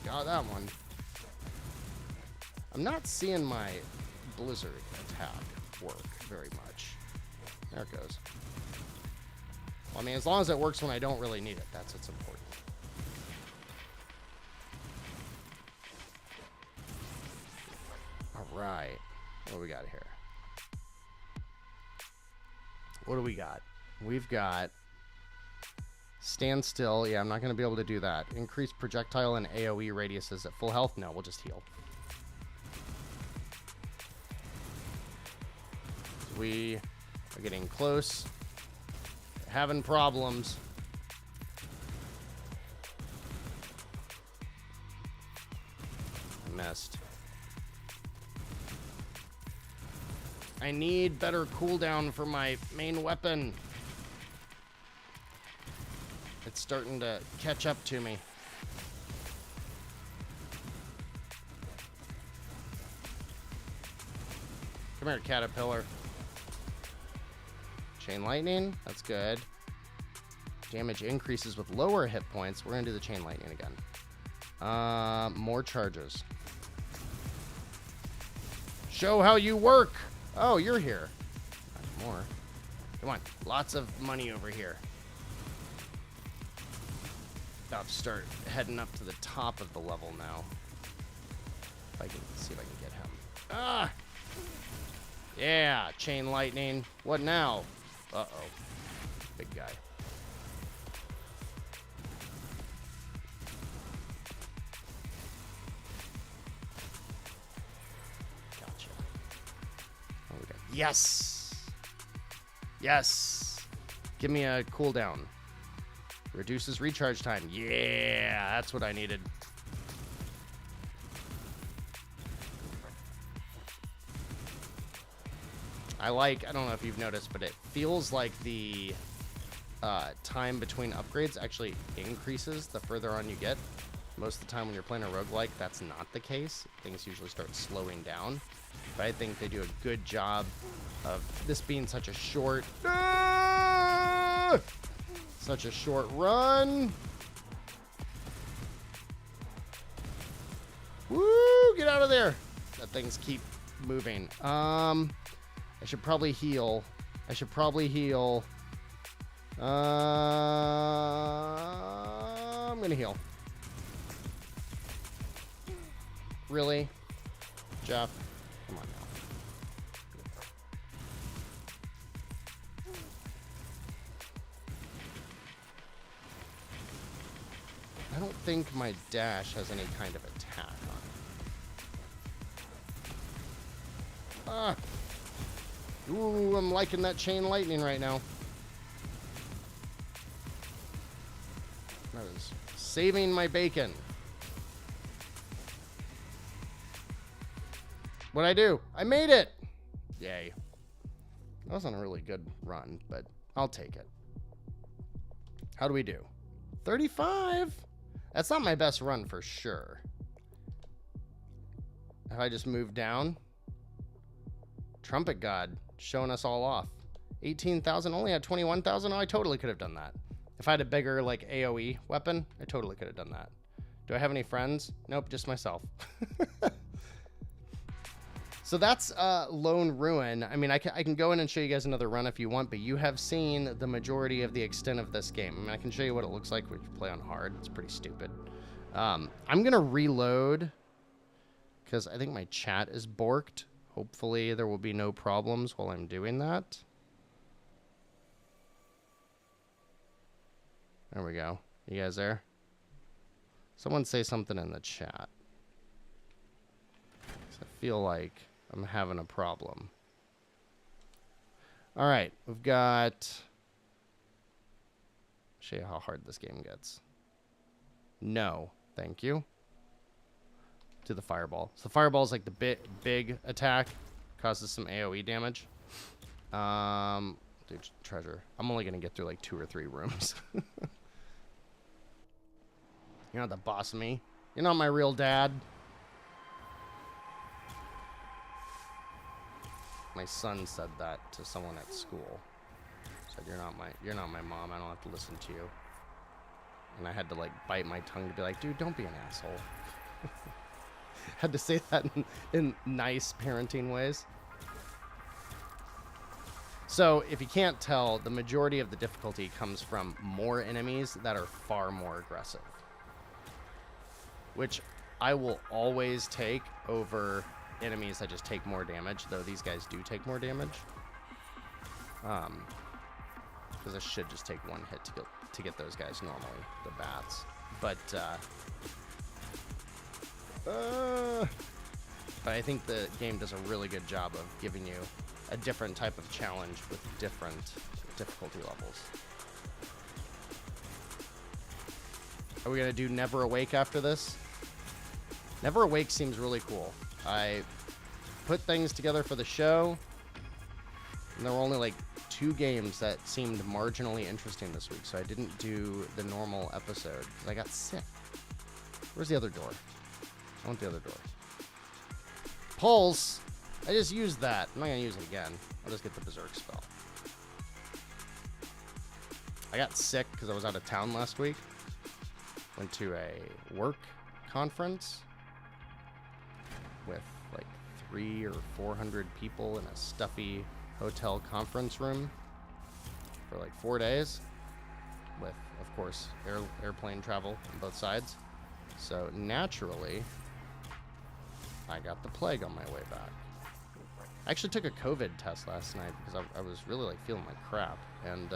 Got that one. I'm not seeing my blizzard attack work very much. There it goes. Well, I mean, as long as it works when I don't really need it, that's what's important. All right. What do we got here? What do we got? We've got stand still. Yeah, I'm not going to be able to do that. Increase projectile and AoE radiuses at full health. No, we'll just heal. We are getting close. Having problems. I missed. I need better cooldown for my main weapon. It's starting to catch up to me. Come here, caterpillar. Chain lightning. That's good. Damage increases with lower hit points. We're going to do the chain lightning again. More charges. Show how you work. Oh, you're here. Not more. Come on. Lots of money over here. About to start heading up to the top of the level now. If I can see if I can get him. Ah! Yeah, chain lightning. What now? Uh-oh. Big guy. Gotcha. Oh, we got... Yes! Yes! Give me a cooldown. Reduces recharge time. Yeah, that's what I needed. I don't know if you've noticed, but it feels like the time between upgrades actually increases the further on you get. Most of the time when you're playing a roguelike, that's not the case. Things usually start slowing down. But I think they do a good job of this being such a short... Such a short run. Woo! Get out of there. That things keep moving. I should probably heal. I'm gonna heal. Really? Jeff? Come on now. I don't think my dash has any kind of attack on it. Ah! Ooh, I'm liking that chain lightning right now. That is saving my bacon. What'd I do? I made it! Yay. That wasn't a really good run, but I'll take it. How do we do? 35? That's not my best run for sure. Have I just moved down? Trumpet God showing us all off. 18,000, only had 21,000. Oh, I totally could have done that. If I had a bigger, like, AoE weapon, I totally could have done that. Do I have any friends? Nope, just myself. So that's Lone Ruin. I mean, I can go in and show you guys another run if you want, but you have seen the majority of the extent of this game. I mean, I can show you what it looks like when you play on hard. It's pretty stupid. I'm going to reload because I think my chat is borked. Hopefully there will be no problems while I'm doing that. There we go. You guys there? Someone say something in the chat. I feel like I'm having a problem. All right, we've got... Show you how hard this game gets. No, thank you. To the fireball. So the fireball is like the big attack. Causes some AoE damage. Dude, treasure. I'm only going to get through like 2 or 3 rooms. You're not the boss of me. You're not my real dad. My son said that to someone at school. Said, you're not my mom. I don't have to listen to you. And I had to like bite my tongue to be like, dude, don't be an asshole. Had to say that in nice parenting ways. So if you can't tell, the majority of the difficulty comes from more enemies that are far more aggressive, which I will always take over enemies that just take more damage, though these guys do take more damage. Because I should just take 1 hit to get those guys normally, the bats. But I think the game does a really good job of giving you a different type of challenge with different difficulty levels. Are we gonna do NeverAwake after this? NeverAwake seems really cool. I put things together for the show, and there were only like 2 games that seemed marginally interesting this week, so I didn't do the normal episode because I got sick. Where's the other door? I want the other door. Pulse! I just used that. I'm not gonna use it again. I'll just get the Berserk spell. I got sick because I was out of town last week. Went to a work conference with like 300 or 400 people in a stuffy hotel conference room for like 4 days with, of course, airplane travel on both sides. So naturally, I got the plague on my way back. I actually took a COVID test last night because I was really like feeling like crap, and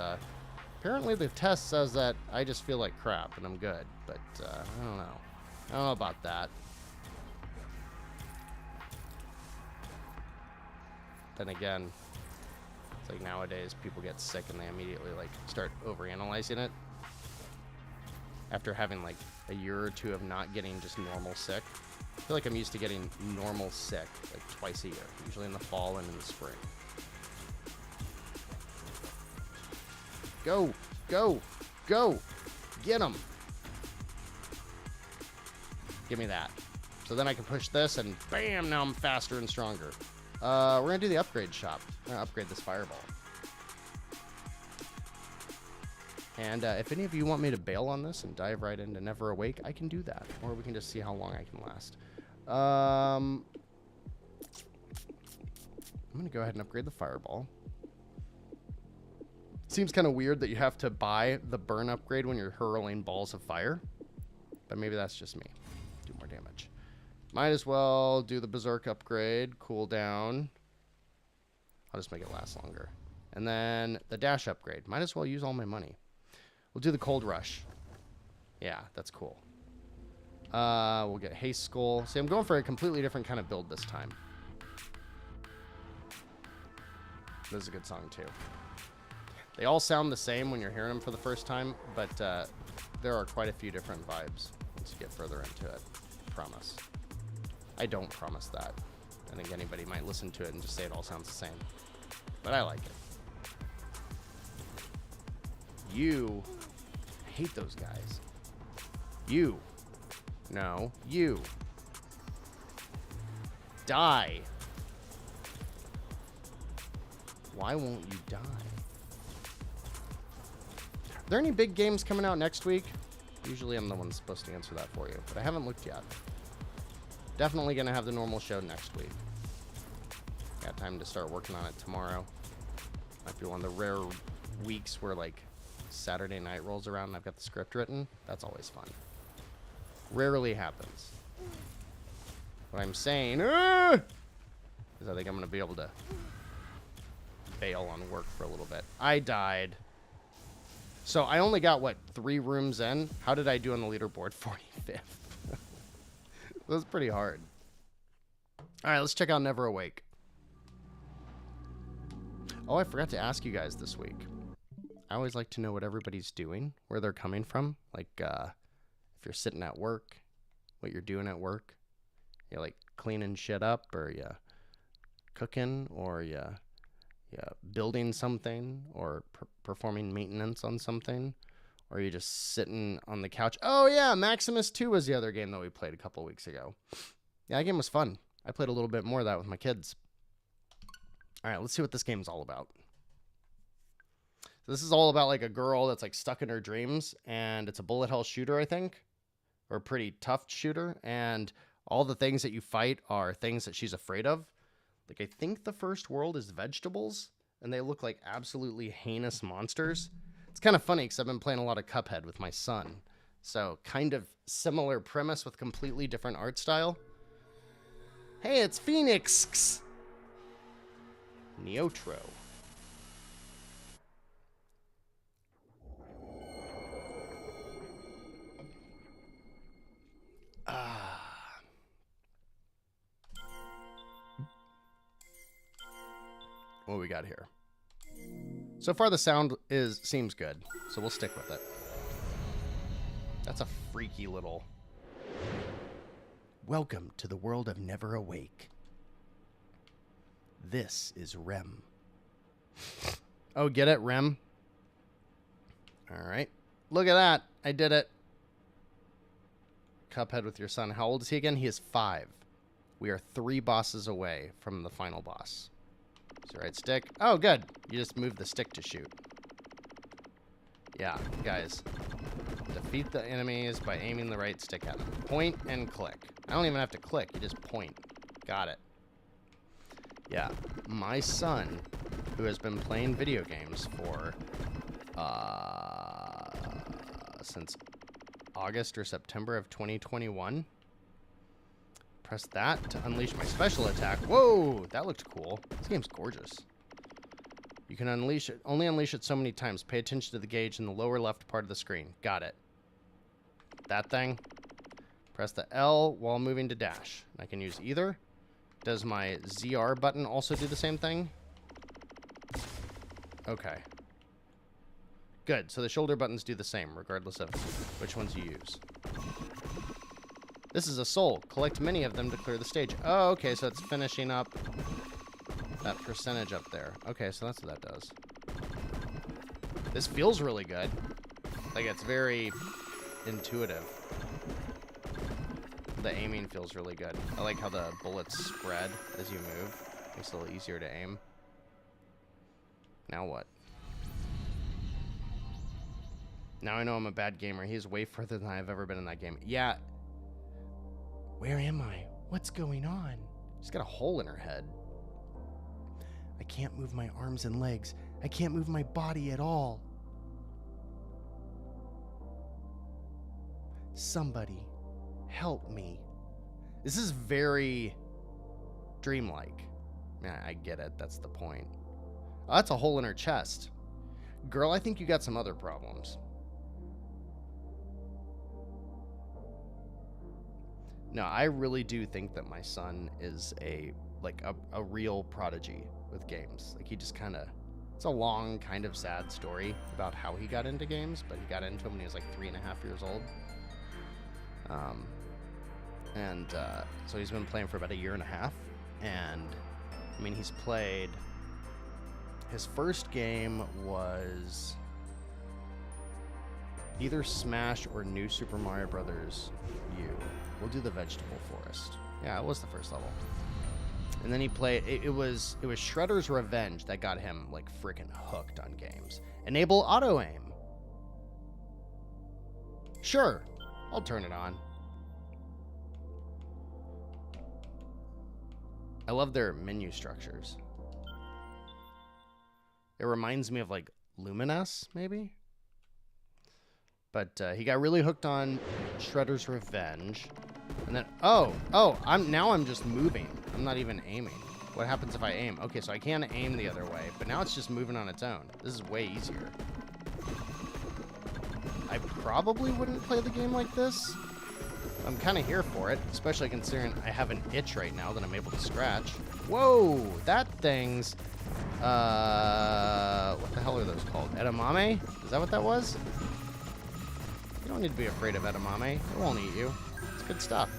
apparently the test says that I just feel like crap and I'm good, but I don't know. I don't know about that. Then again, it's like nowadays people get sick and they immediately like start overanalyzing it after having like a year or 2 of not getting just normal sick. I feel like I'm used to getting normal sick like twice a year, usually in the fall and in the spring. Go, go, go, get them. Give me that. So then I can push this and bam, now I'm faster and stronger. We're gonna do the upgrade shop. We're gonna upgrade this fireball. And if any of you want me to bail on this and dive right into NeverAwake, I can do that. Or we can just see how long I can last. I'm going to go ahead and upgrade the fireball. Seems kind of weird that you have to buy the burn upgrade when you're hurling balls of fire. But maybe that's just me. Do more damage. Might as well do the Berserk upgrade. Cool down. I'll just make it last longer. And then the dash upgrade. Might as well use all my money. We'll do the Cold Rush. Yeah, that's cool. We'll get Haste Skull. See, I'm going for a completely different kind of build this time. This is a good song, too. They all sound the same when you're hearing them for the first time, but there are quite a few different vibes once you get further into it. I promise. I don't promise that. I think anybody might listen to it and just say it all sounds the same. But I like it. You. I hate those guys. You. No. You. Die. Why won't you die? Are there any big games coming out next week? Usually I'm the one supposed to answer that for you, but I haven't looked yet. Definitely going to have the normal show next week. Got time to start working on it tomorrow. Might be one of the rare weeks where, like, Saturday night rolls around and I've got the script written. That's always fun. Rarely happens. What I'm saying is I think I'm going to be able to bail on work for a little bit. I died. So I only got, what, 3 rooms in? How did I do on the leaderboard? 45th. That was pretty hard. All right, let's check out NeverAwake. Oh, I forgot to ask you guys this week. I always like to know what everybody's doing, where they're coming from. Like, if you're sitting at work, what you're doing at work. You're, like, cleaning shit up, or you cooking, or you building something, or performing maintenance on something, or you just sitting on the couch. Oh, yeah, Maximus 2 was the other game that we played a couple weeks ago. Yeah, that game was fun. I played a little bit more of that with my kids. All right, let's see what this game's all about. So this is all about, like, a girl that's, like, stuck in her dreams, and it's a bullet hell shooter, I think, or a pretty tough shooter, and all the things that you fight are things that she's afraid of. Like, I think the first world is vegetables, and they look like absolutely heinous monsters. It's kind of funny because I've been playing a lot of Cuphead with my son. So, kind of similar premise with completely different art style. Hey, it's Phoenix! Neotro. What we got here? So far the sound seems good, so we'll stick with it. That's a freaky little... Welcome to the world of NeverAwake. This is Rem. Oh, get it, Rem? Alright. Look at that. I did it. Cuphead with your son. How old is he again? He is 5. We are 3 bosses away from the final boss. So right stick. Oh, good. You just move the stick to shoot. Yeah, guys. Defeat the enemies by aiming the right stick at them. Point and click. I don't even have to click. You just point. Got it. Yeah. My son, who has been playing video games for since August or September of 2021. Press that to unleash my special attack. Whoa, that looked cool. This game's gorgeous. You can only unleash it so many times. Pay attention to the gauge in the lower left part of the screen. Got it. That thing. Press the L while moving to dash. I can use either. Does my ZR button also do the same thing? Okay. Good, so the shoulder buttons do the same, regardless of which ones you use. This is a soul. Collect many of them to clear the stage. Oh, okay, so it's finishing up that percentage up there. Okay, so that's what that does. This feels really good. Like, it's very intuitive. The aiming feels really good. I like how the bullets spread as you move. Makes it a little easier to aim. Now what? Now I know I'm a bad gamer. He's way further than I've ever been in that game. Yeah. Where am I? What's going on? She's got a hole in her head. I can't move my arms and legs. I can't move my body at all. Somebody, help me. This is very dreamlike. Yeah, I get it. That's the point. Oh, that's a hole in her chest. Girl, I think you got some other problems. No, I really do think that my son is a real prodigy with games. Like, he just kind of... It's a long, kind of sad story about how he got into games, but he got into them when he was like 3.5 years old. So he's been playing for about 1.5 years, And, I mean, he's played... His first game was either Smash or New Super Mario Brothers U. We'll do the Vegetable Forest. Yeah, it was the first level. And then he played... It was Shredder's Revenge that got him, like, freaking hooked on games. Enable auto-aim. Sure, I'll turn it on. I love their menu structures. It reminds me of, like, Luminous, maybe? But he got really hooked on Shredder's Revenge. And then, now I'm just moving. I'm not even aiming. What happens if I aim? Okay, so I can aim the other way, but now it's just moving on its own. This is way easier. I probably wouldn't play the game like this. I'm kind of here for it, especially considering I have an itch right now that I'm able to scratch. Whoa, that thing's... what the hell are those called? Edamame? Is that what that was? You don't need to be afraid of edamame. It won't eat you. It's good stuff.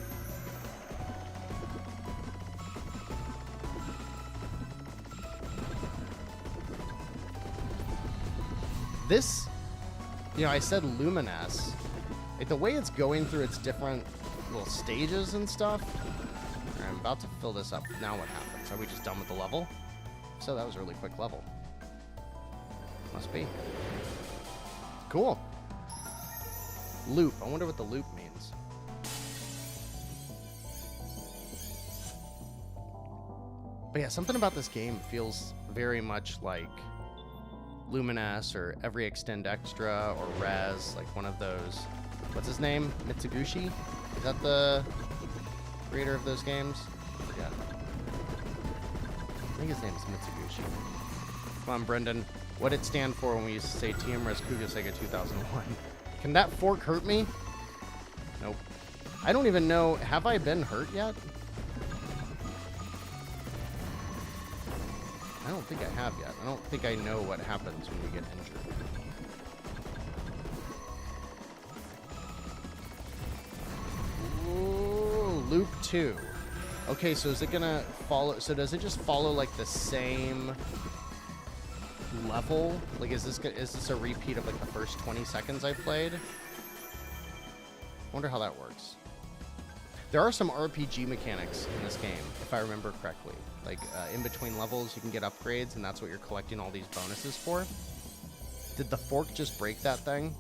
This, you know, I said Luminous. Like, the way it's going through its different little stages and stuff. Right, I'm about to fill this up. Now what happens? Are we just done with the level? So that was a really quick level. Must be. Cool. Loop. I wonder what the loop means. But yeah, something about this game feels very much like Luminous or Every Extend Extra or Res, like one of those. What's his name? Mitsugushi? Is that the creator of those games? I forget. I think his name is Mitsugushi. Come on, Brendan. What did it stand for when we used to say TM Res Kuga Sega 2001? Can that fork hurt me? Nope. I don't even know. Have I been hurt yet? I don't think I have yet. I don't think I know what happens when you get injured. Ooh, loop 2. Okay, so is it gonna follow? So does it just follow like the same level? Like, is this a repeat of like the first 20 seconds I played? Wonder how that works. There are some RPG mechanics in this game, if I remember correctly. Like, in between levels, you can get upgrades, and that's what you're collecting all these bonuses for. Did the fork just break that thing?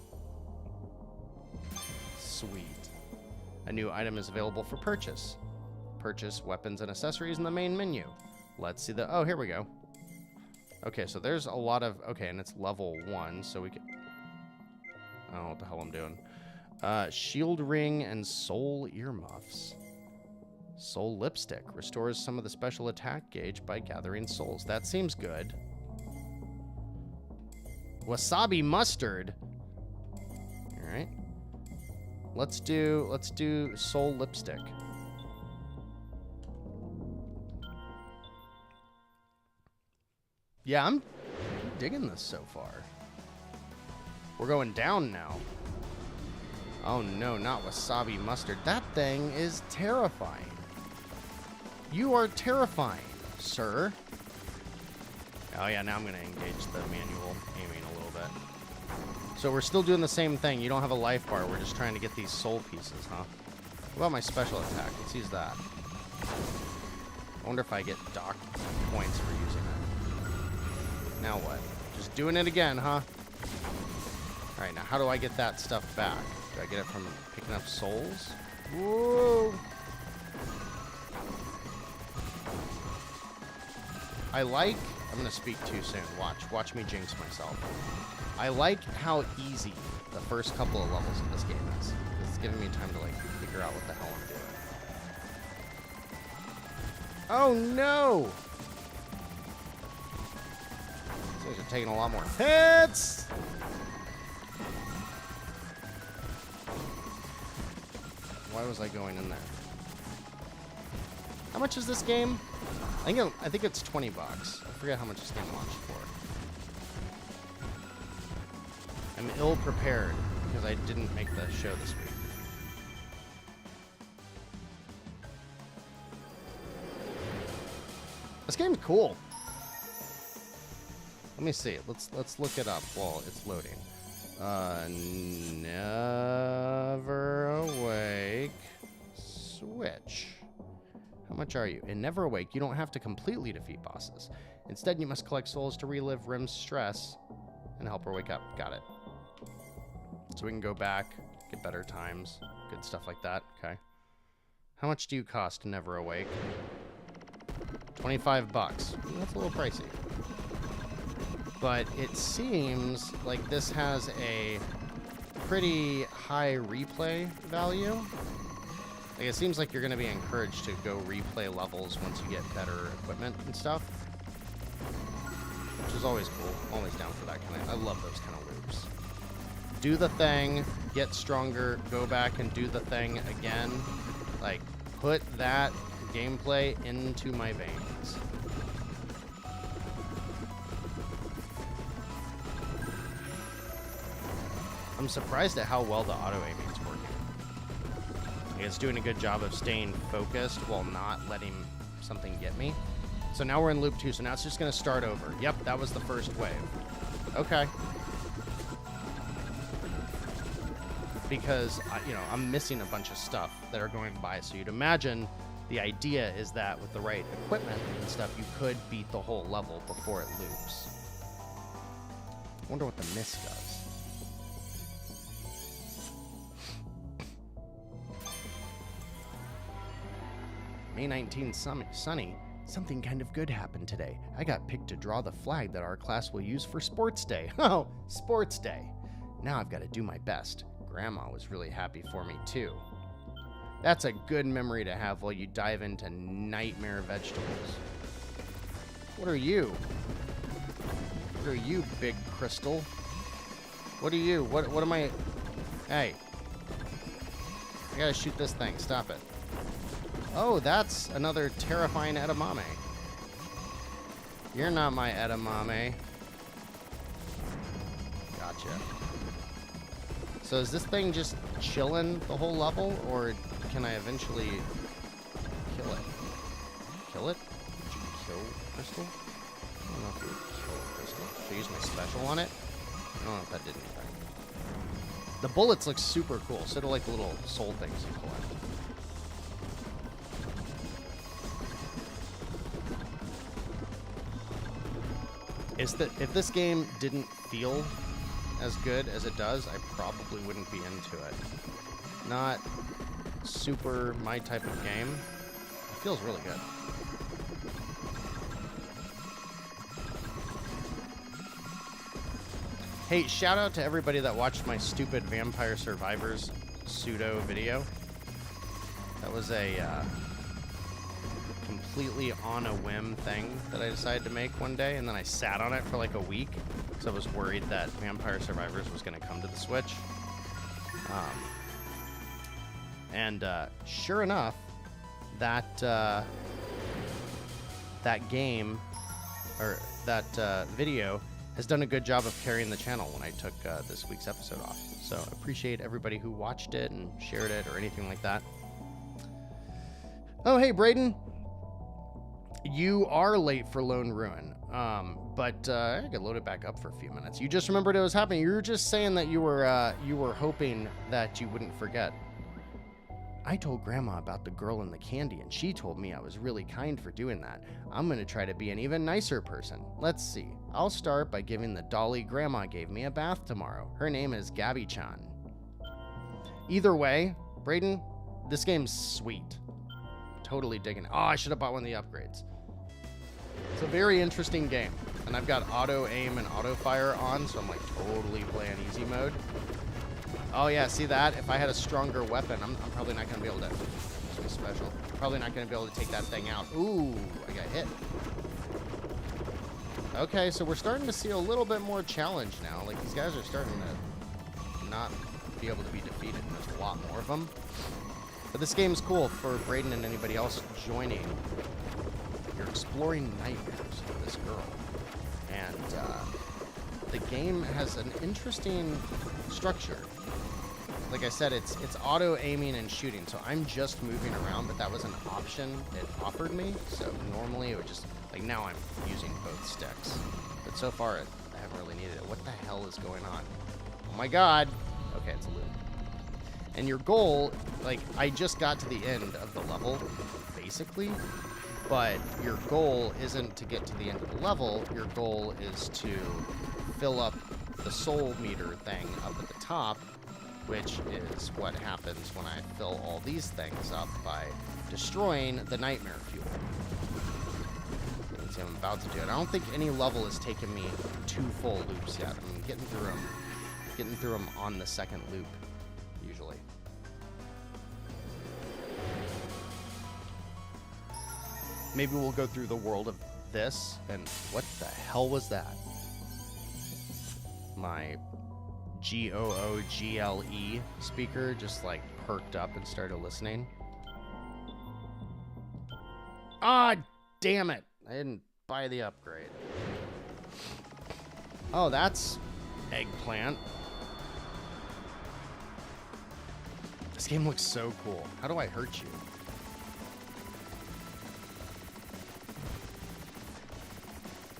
Sweet. A new item is available for purchase. Purchase weapons and accessories in the main menu. Let's see the... Oh, here we go. Okay, so there's a lot of... Okay, and it's level 1, so we can... I don't know what the hell I'm doing. Shield ring and soul earmuffs. Soul lipstick restores some of the special attack gauge by gathering souls. That seems good. Wasabi mustard. All right. Let's do soul lipstick. Yeah, I'm digging this so far. We're going down now. Oh no, not wasabi mustard. That thing is terrifying. You are terrifying, sir. Oh yeah, now I'm going to engage the manual aiming a little bit. So we're still doing the same thing. You don't have a life bar. We're just trying to get these soul pieces, huh? What about my special attack? Let's use that. I wonder if I get dock points for using it. Now what? Just doing it again, huh? Alright, now how do I get that stuff back? Do I get it from picking up souls? Whoa! I'm gonna speak too soon. Watch me jinx myself. I like how easy the first couple of levels of this game is. It's giving me time to like figure out what the hell I'm doing. Oh no! These guys are taking a lot more hits! Why was I going in there? How much is this game? I think it's $20. I forget how much this game launched for. I'm ill prepared because I didn't make the show this week. This game's cool. Let me see. Let's look it up while it's loading. NeverAwake Switch. How much are you? In NeverAwake, you don't have to completely defeat bosses. Instead, you must collect souls to relive Rim's stress and help her wake up. Got it. So we can go back, get better times, good stuff like that. Okay. How much do you cost, NeverAwake? $25. That's a little pricey. But it seems like this has a pretty high replay value. Like, it seems like you're going to be encouraged to go replay levels once you get better equipment and stuff. Which is always cool. I'm always down for that kind of... I love those kind of loops. Do the thing, get stronger, go back and do the thing again. Like, put that gameplay into my veins. I'm surprised at how well the auto-aiming is working. It's doing a good job of staying focused while not letting something get me. So now we're in loop 2, so now it's just going to start over. Yep, that was the first wave. Okay. Because, you know, I'm missing a bunch of stuff that are going by. So you'd imagine the idea is that with the right equipment and stuff, you could beat the whole level before it loops. I wonder what the miss does. May 19th, sunny. Something kind of good happened today. I got picked to draw the flag that our class will use for Sports Day. Oh, Sports Day. Now I've got to do my best. Grandma was really happy for me, too. That's a good memory to have while you dive into nightmare vegetables. What are you? What are you, big crystal? What are you? What am I? Hey. I gotta shoot this thing. Stop it. Oh, that's another terrifying edamame. You're not my edamame. Gotcha. So is this thing just chilling the whole level, or can I eventually kill it? Kill it? Did you kill Crystal? I don't know if you would kill Crystal. Should I use my special on it? I don't know if that did anything. The bullets look super cool. So do like the little soul things you collect. If this game didn't feel as good as it does, I probably wouldn't be into it. Not super my type of game. It feels really good. Hey, shout out to everybody that watched my stupid Vampire Survivors pseudo video. That was a completely on a whim thing that I decided to make one day, and then I sat on it for like a week because I was worried that Vampire Survivors was going to come to the Switch. Sure enough, that game, or that video, has done a good job of carrying the channel when I took this week's episode off. So appreciate everybody who watched it and shared it or anything like that. Oh, hey, Braden. You are late for Lone Ruin, but I could load it back up for a few minutes. You just remembered it was happening. You were just saying that you were hoping that you wouldn't forget. I told Grandma about the girl and the candy, and she told me I was really kind for doing that. I'm going to try to be an even nicer person. Let's see. I'll start by giving the dolly Grandma gave me a bath tomorrow. Her name is Gabby-chan. Either way, Braden, this game's sweet. Totally digging it. Oh, I should have bought one of the upgrades. It's a very interesting game, and I've got auto aim and auto fire on, so I'm like totally playing easy mode. Oh yeah, see that? If I had a stronger weapon, I'm probably not gonna be able to. Something special. Probably not gonna be able to take that thing out. Ooh, I got hit. Okay, so we're starting to see a little bit more challenge now. Like, these guys are starting to not be able to be defeated. There's a lot more of them. But this game's cool for Braden and anybody else joining. You're exploring nightmares of this girl. And the game has an interesting structure. Like I said, it's auto aiming and shooting, so I'm just moving around, but that was an option it offered me. So normally it would just Like, now I'm using both sticks. But so far, I haven't really needed it. What the hell is going on? Oh my god! Okay, it's a loop. And your goal, like, I just got to the end of the level, basically. But your goal isn't to get to the end of the level. Your goal is to fill up the soul meter thing up at the top, which is what happens when I fill all these things up by destroying the nightmare fuel. See, I'm about to do it. I don't think any level has taken me 2 full loops yet. I'm getting through them on the second loop, usually. Maybe we'll go through the world of this, and what the hell was that? My GOOGLE speaker just like perked up and started listening. Ah, damn it. I didn't buy the upgrade. Oh, that's eggplant. This game looks so cool. How do I hurt you?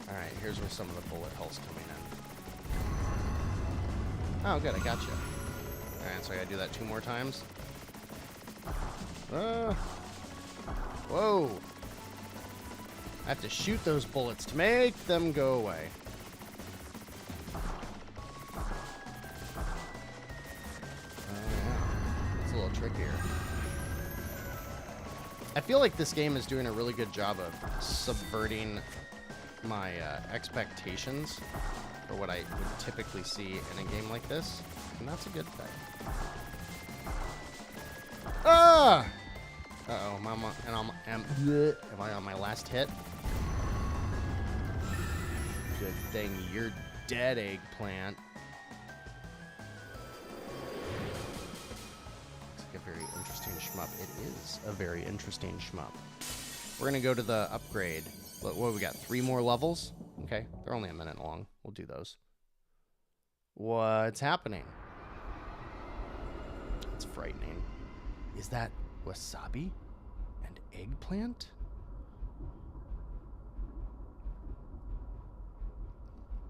Alright, here's where some of the bullet hell's coming in. Oh, good, I got you. Alright, so I gotta do that 2 more times. Whoa! I have to shoot those bullets to make them go away. It's a little trickier. I feel like this game is doing a really good job of subverting my expectations for what I would typically see in a game like this, and that's a good thing. Ah! Uh-oh, am I on my last hit? Good thing you're dead, eggplant. Looks like a very interesting shmup. It is a very interesting shmup. We're gonna go to the upgrade. What we got? 3 more levels? Okay, they're only a minute long. We'll do those. What's happening? It's frightening. Is that wasabi and eggplant?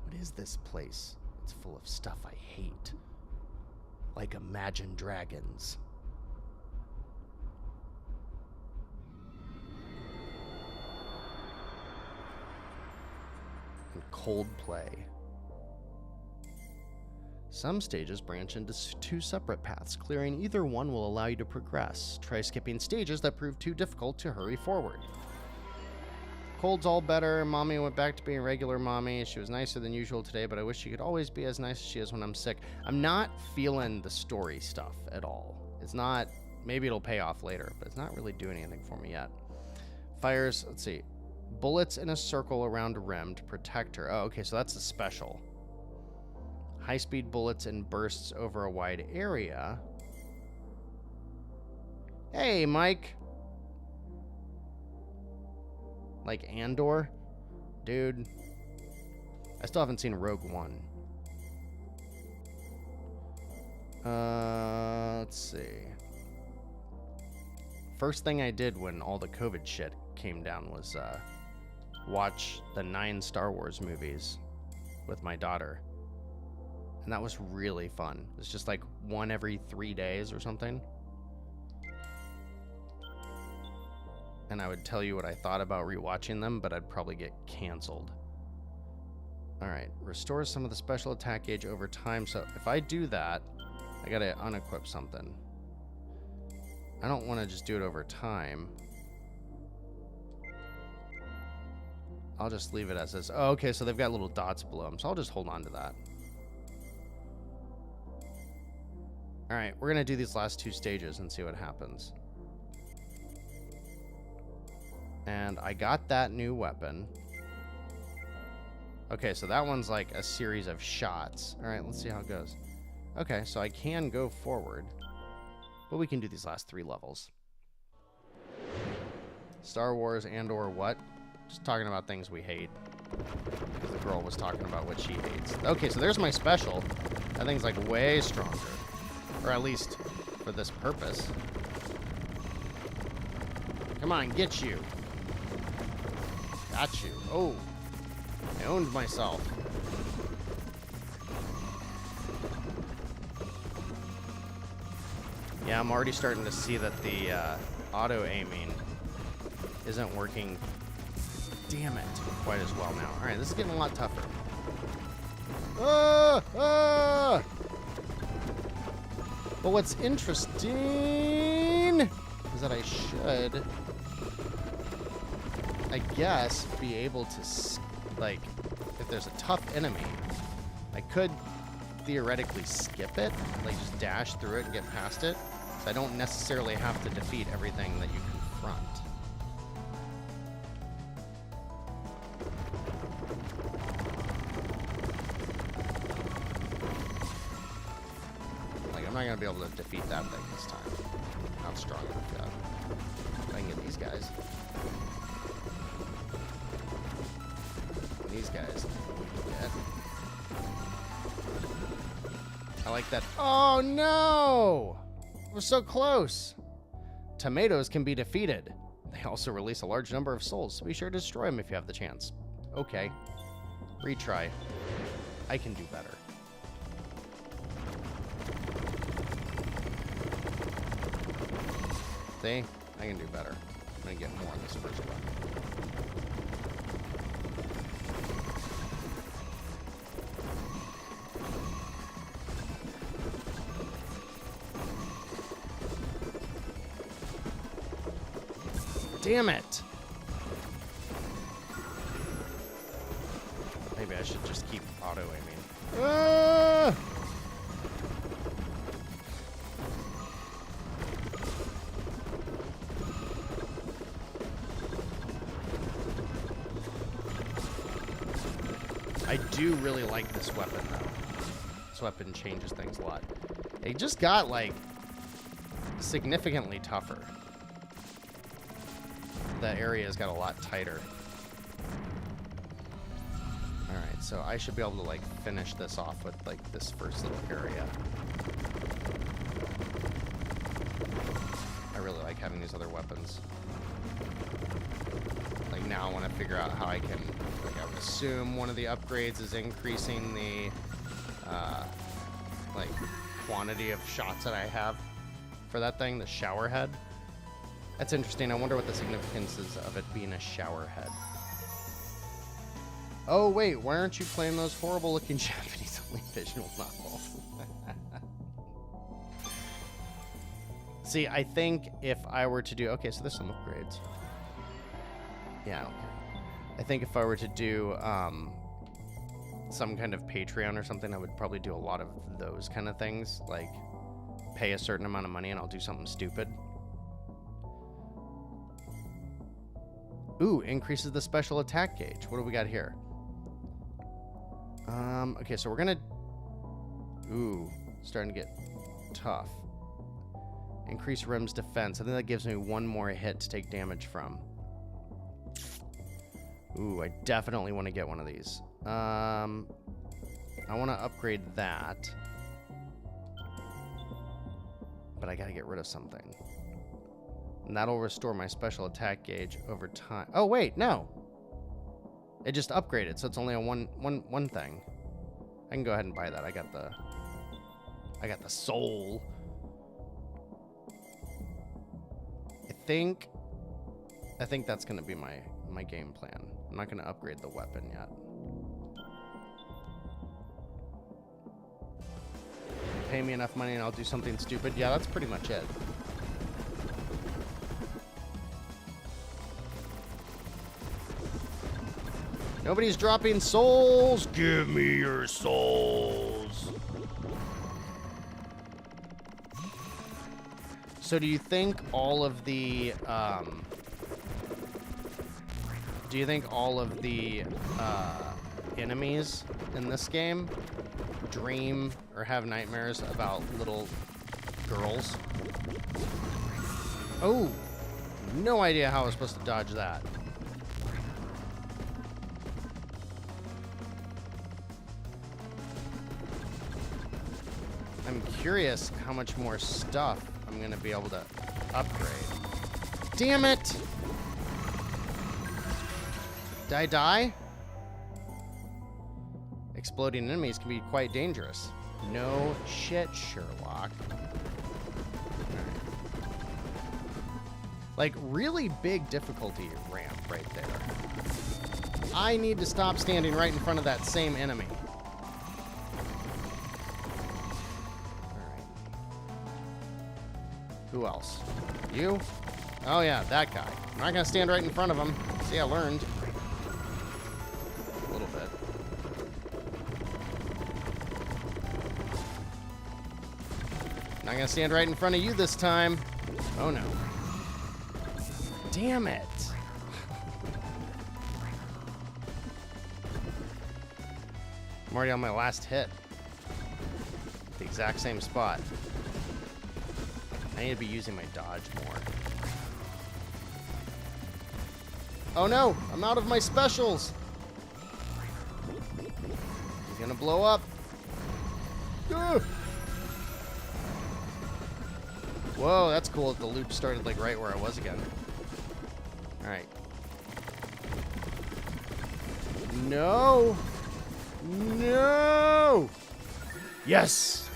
What is this place? It's full of stuff I hate. Like Imagine Dragons. And Coldplay. Some stages branch into 2 separate paths. Clearing either one will allow you to progress. Try skipping stages that prove too difficult to hurry forward. Cold's all better. Mommy went back to being regular mommy. She was nicer than usual today, but I wish she could always be as nice as she is when I'm sick. I'm not feeling the story stuff at all. It's not, maybe it'll pay off later, but it's not really doing anything for me yet. Fires, let's see. Bullets in a circle around a rim to protect her. Oh, okay, so that's a special. High-speed bullets in bursts over a wide area. Hey, Mike. Like Andor? Dude. I still haven't seen Rogue One. Let's see. First thing I did when all the COVID shit came down was watch the 9 Star Wars movies with my daughter. And that was really fun. It's just like 1 every 3 days or something. And I would tell you what I thought about rewatching them, but I'd probably get canceled. Alright, restores some of the special attack gauge over time. So if I do that, I gotta unequip something. I don't want to just do it over time. I'll just leave it as is. Oh, okay, so they've got little dots below them, so I'll just hold on to that. Alright, we're gonna do these last 2 stages and see what happens. And I got that new weapon. Okay, so that one's like a series of shots. Alright, let's see how it goes. Okay, so I can go forward. But we can do these last 3 levels. Star Wars and/or what? Just talking about things we hate. Because the girl was talking about what she hates. Okay, so there's my special. That thing's like way stronger. Or at least for this purpose. Come on, get you. Got you. Oh. I owned myself. Yeah, I'm already starting to see that the auto-aiming isn't working, damn it, quite as well now. Alright, this is getting a lot tougher. But what's interesting is that I should, I guess, be able to, like, if there's a tough enemy, I could theoretically skip it, like just dash through it and get past it, so I don't necessarily have to defeat everything that you confront. Like, I'm not going to be able to defeat that thing this time. Not strong enough yet. I can get these guys. These guys. Get. I like that. Oh, no! We're so close. Tomatoes can be defeated. They also release a large number of souls, so be sure to destroy them if you have the chance. Okay. Retry. I can do better. See? I can do better. I'm going to get more in this first one. Damn it! Maybe I should just keep auto-aiming. Ah! I do really like this weapon, though. This weapon changes things a lot. It just got, like, significantly tougher. The area's got a lot tighter. Alright, so I should be able to, like, finish this off with, like, this first little area. I really like having these other weapons. Like, now I want to figure out how I can, like, I would assume one of the upgrades is increasing the, like, quantity of shots that I have for that thing, the shower head. That's interesting. I wonder what the significance is of it being a shower head. Oh, wait. Why aren't you playing those horrible-looking Japanese-only visual novels? See, I think if I were to do... Okay, so there's some upgrades. Yeah, okay. I think if I were to do some kind of Patreon or something, I would probably do a lot of those kind of things. Like, pay a certain amount of money and I'll do something stupid. Ooh, increases the special attack gauge. What do we got here? Okay, so we're gonna... Ooh, starting to get tough. Increase Rim's defense. I think that gives me one more hit to take damage from. Ooh, I definitely want to get one of these. I want to upgrade that. But I gotta get rid of something. And that'll restore my special attack gauge over time. Oh, wait, no. It just upgraded, so it's only a one thing. I can go ahead and buy that. I got the soul. I think that's gonna be my game plan. I'm not gonna upgrade the weapon yet. Pay me enough money and I'll do something stupid. Yeah, that's pretty much it. Nobody's dropping souls. Give me your souls. So do you think all of the enemies in this game dream or have nightmares about little girls? Oh, no idea how I was supposed to dodge that. I'm curious how much more stuff I'm going to be able to upgrade. Damn it! Did I die? Exploding enemies can be quite dangerous. No shit, Sherlock. Like, really big difficulty ramp right there. I need to stop standing right in front of that same enemy. Alright. Who else? You? Oh yeah, that guy. I'm not gonna stand right in front of him. See, I learned. A little bit. Not gonna stand right in front of you this time. Oh no. Damn it. I'm already on my last hit. The exact same spot. I need to be using my dodge more. Oh no, I'm out of my specials. He's gonna blow up. Ugh. Whoa, that's cool that the loop started like right where I was again. Alright. No! No! Yes!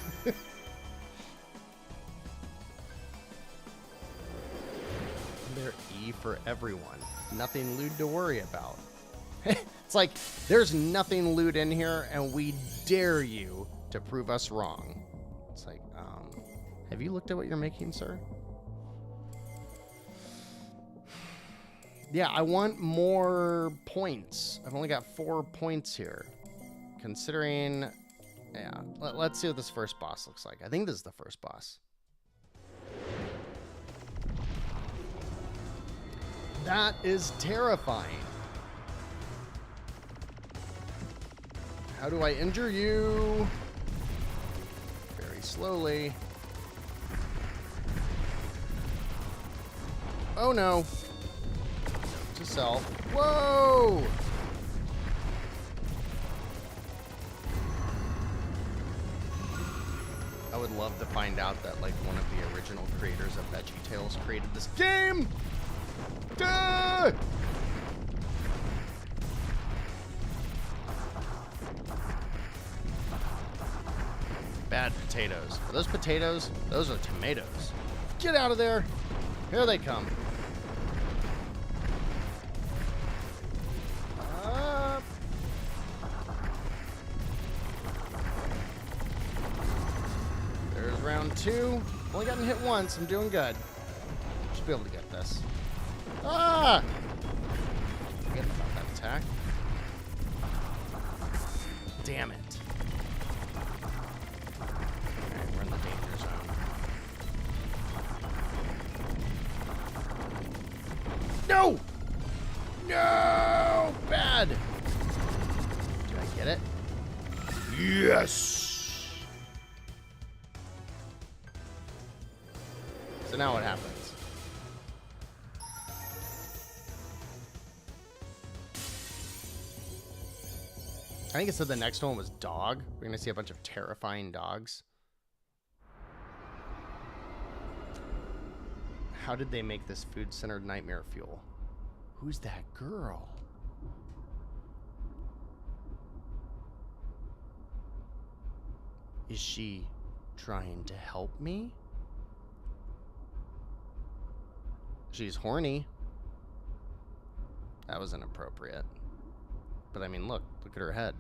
They're E for everyone. Nothing loot to worry about. It's like, there's nothing loot in here, and we dare you to prove us wrong. It's like, have you looked at what you're making, sir? Yeah, I want more points. I've only got 4 points here. Considering... Yeah, let's see what this first boss looks like. I think this is the first boss. That is terrifying. How do I injure you? Very slowly. Oh no. To self. Whoa! I would love to find out that like one of the original creators of VeggieTales created this game. Duh! Bad potatoes. Are those potatoes? Those are tomatoes. Get out of there. Here they come. Up. There's round 2. Only gotten hit once. I'm doing good. Should be able to get this. Ah! Forget about that attack. Damn it. Alright, we're in the danger zone. No! No! Bad! Did I get it? Yes! So now what happens? I think it said the next one was dog. We're going to see a bunch of terrifying dogs. How did they make this food-centered nightmare fuel? Who's that girl? Is she trying to help me? She's horny. That was inappropriate. But I mean, look at her head.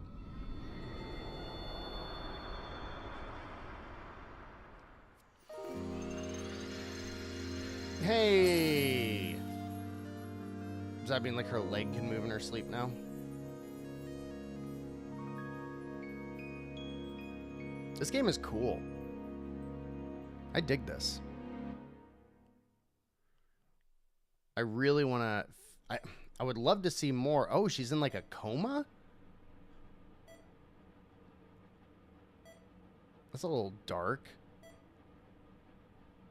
Hey! Does that mean like her leg can move in her sleep now? This game is cool. I dig this. I really want to... I would love to see more. Oh, she's in like a coma? That's a little dark.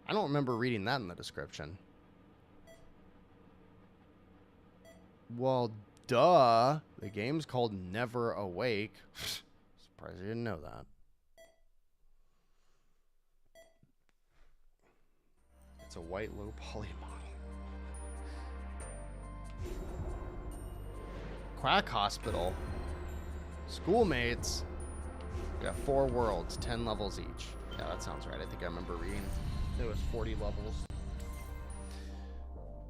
I don't remember reading that in the description. Well, duh. The game's called NeverAwake. Surprised I didn't know that. It's a white low poly model. Quack Hospital. Schoolmates. We got 4 worlds, 10 levels each. Yeah, that sounds right. I think I remember reading. It was 40 levels.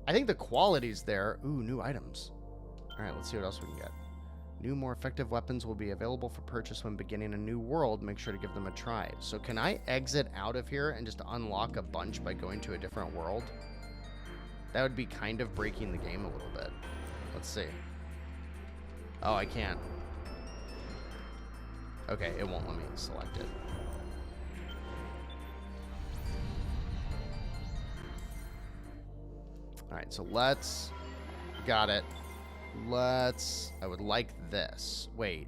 I think the quality's there. Ooh, new items. All right, let's see what else we can get. New, more effective weapons will be available for purchase when beginning a new world. Make sure to give them a try. So can I exit out of here and just unlock a bunch by going to a different world? That would be kind of breaking the game a little bit. Let's see. Oh, I can't. Okay, it won't let me select it. Alright, so let's... Got it. Let's... I would like this. Wait.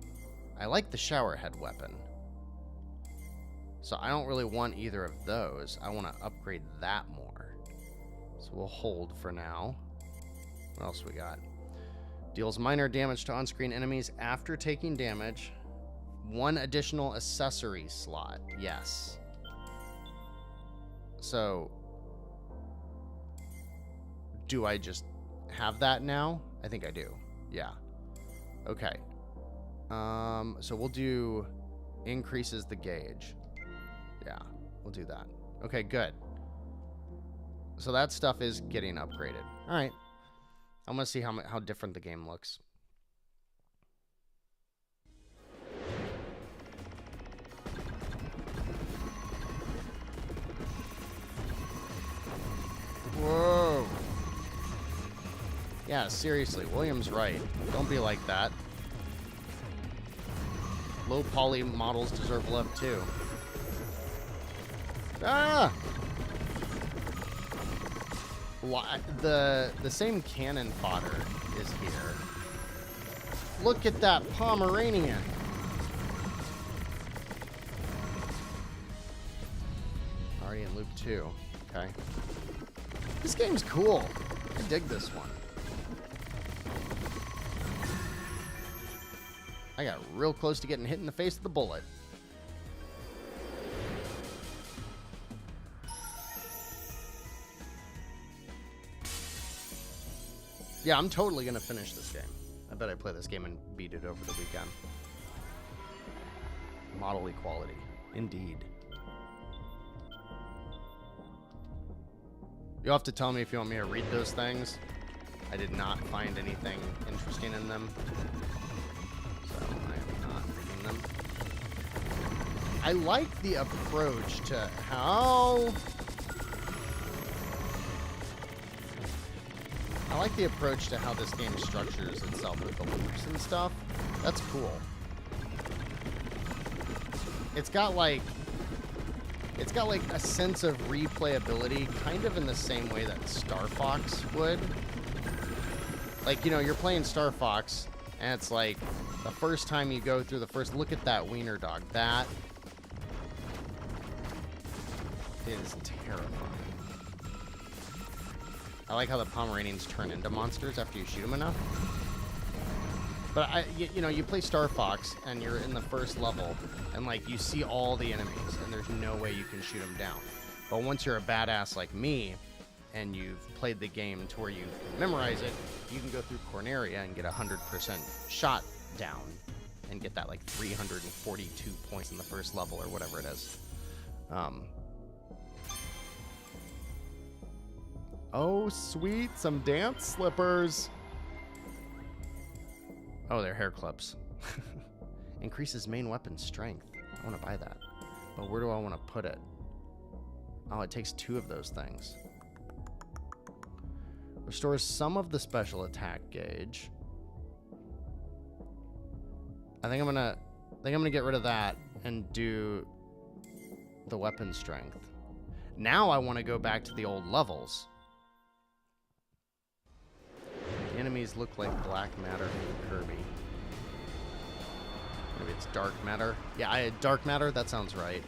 I like the shower head weapon. So I don't really want either of those. I want to upgrade that more. So we'll hold for now. What else we got? Deals minor damage to on-screen enemies after taking damage. 1 additional accessory slot. Yes. So... do I just have that now? I think I do. Yeah. Okay. So we'll do increases the gauge. Yeah, we'll do that. Okay, good. So that stuff is getting upgraded. All right. I'm going to see how different the game looks. Whoa. Yeah, seriously, William's right. Don't be like that. Low poly models deserve love too. Ah! The same cannon fodder is here. Look at that Pomeranian. Already in loop 2. Okay. This game's cool. I dig this one. I got real close to getting hit in the face with the bullet. Yeah, I'm totally going to finish this game. I bet I play this game and beat it over the weekend. Model equality. Indeed. You'll have to tell me if you want me to read those things. I did not find anything interesting in them. So I am not reading them. I like the approach to how... this game structures itself with the loops and stuff. That's cool. It's got like a sense of replayability, kind of in the same way that Star Fox would. Like, you know, you're playing Star Fox, and it's like the first time you go through the first, look at that wiener dog. That is terrifying. I like how the Pomeranians turn into monsters after you shoot them enough. But you know, you play Star Fox and you're in the first level and like you see all the enemies and there's no way you can shoot them down. But once you're a badass like me and you've played the game to where you memorize it, you can go through Corneria and get 100% shot down and get that like 342 points in the first level or whatever it is. Oh, sweet. Some dance slippers. Oh, they're hair clips. Increases main weapon strength. I want to buy that. But where do I want to put it? Oh, it takes 2 of those things. Restores some of the special attack gauge. I think I'm gonna get rid of that and do the weapon strength. Now I want to go back to the old levels. Enemies look like black matter from Kirby. Maybe it's dark matter. Yeah, dark matter, that sounds right.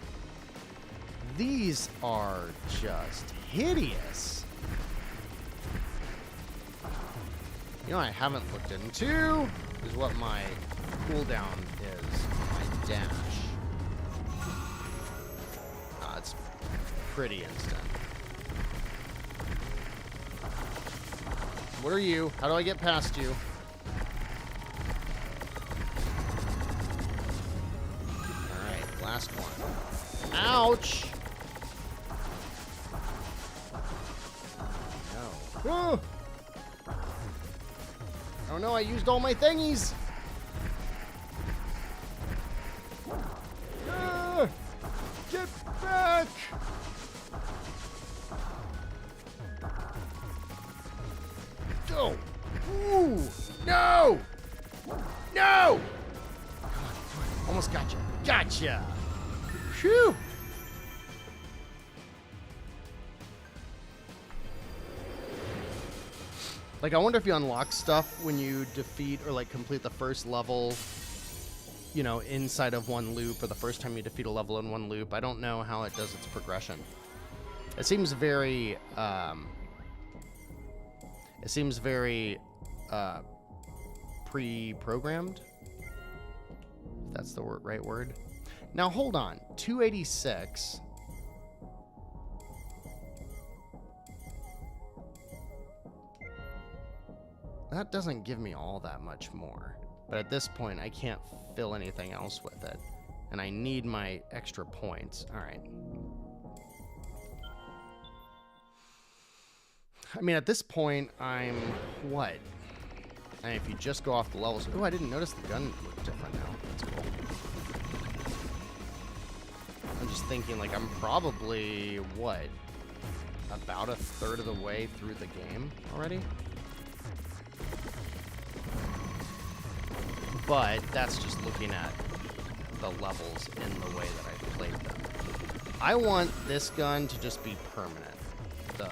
These are just hideous. You know what I haven't looked into is what my cooldown is. My dash. It's pretty instant. What are you? How do I get past you? Ouch! No. Oh no, I used all my thingies! Get back! Go! Ooh! No! No! Come on. Almost got you. Gotcha! Phew! Like, I wonder if you unlock stuff when you defeat or, like, complete the first level, you know, inside of one loop, or the first time you defeat a level in one loop. I don't know how it does its progression. It seems very, pre-programmed. If that's the right word. Now, hold on. 286. That doesn't give me all that much more. But at this point, I can't fill anything else with it. And I need my extra points. All right. I mean, at this point, I'm... what? I mean, if you just go off the levels... oh, I didn't notice the gun looked different now. That's cool. I'm just thinking, like, I'm probably, what? About a third of the way through the game already? But that's just looking at the levels in the way that I played them. I want this gun to just be permanent. The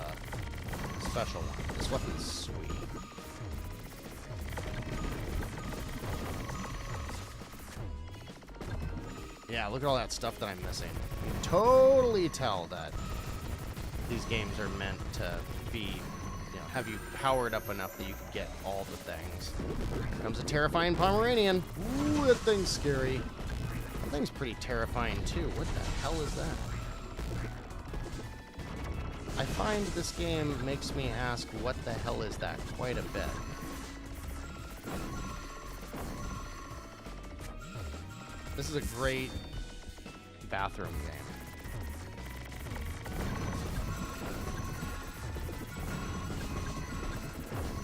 special one. This weapon's sweet. Yeah, look at all that stuff that I'm missing. You can totally tell that these games are meant to be, you know, have you powered up enough that you can get all the things. Here comes a terrifying Pomeranian. Ooh, that thing's scary. That thing's pretty terrifying too. What the hell is that? I find this game makes me ask, what the hell is that, quite a bit. This is a great bathroom game.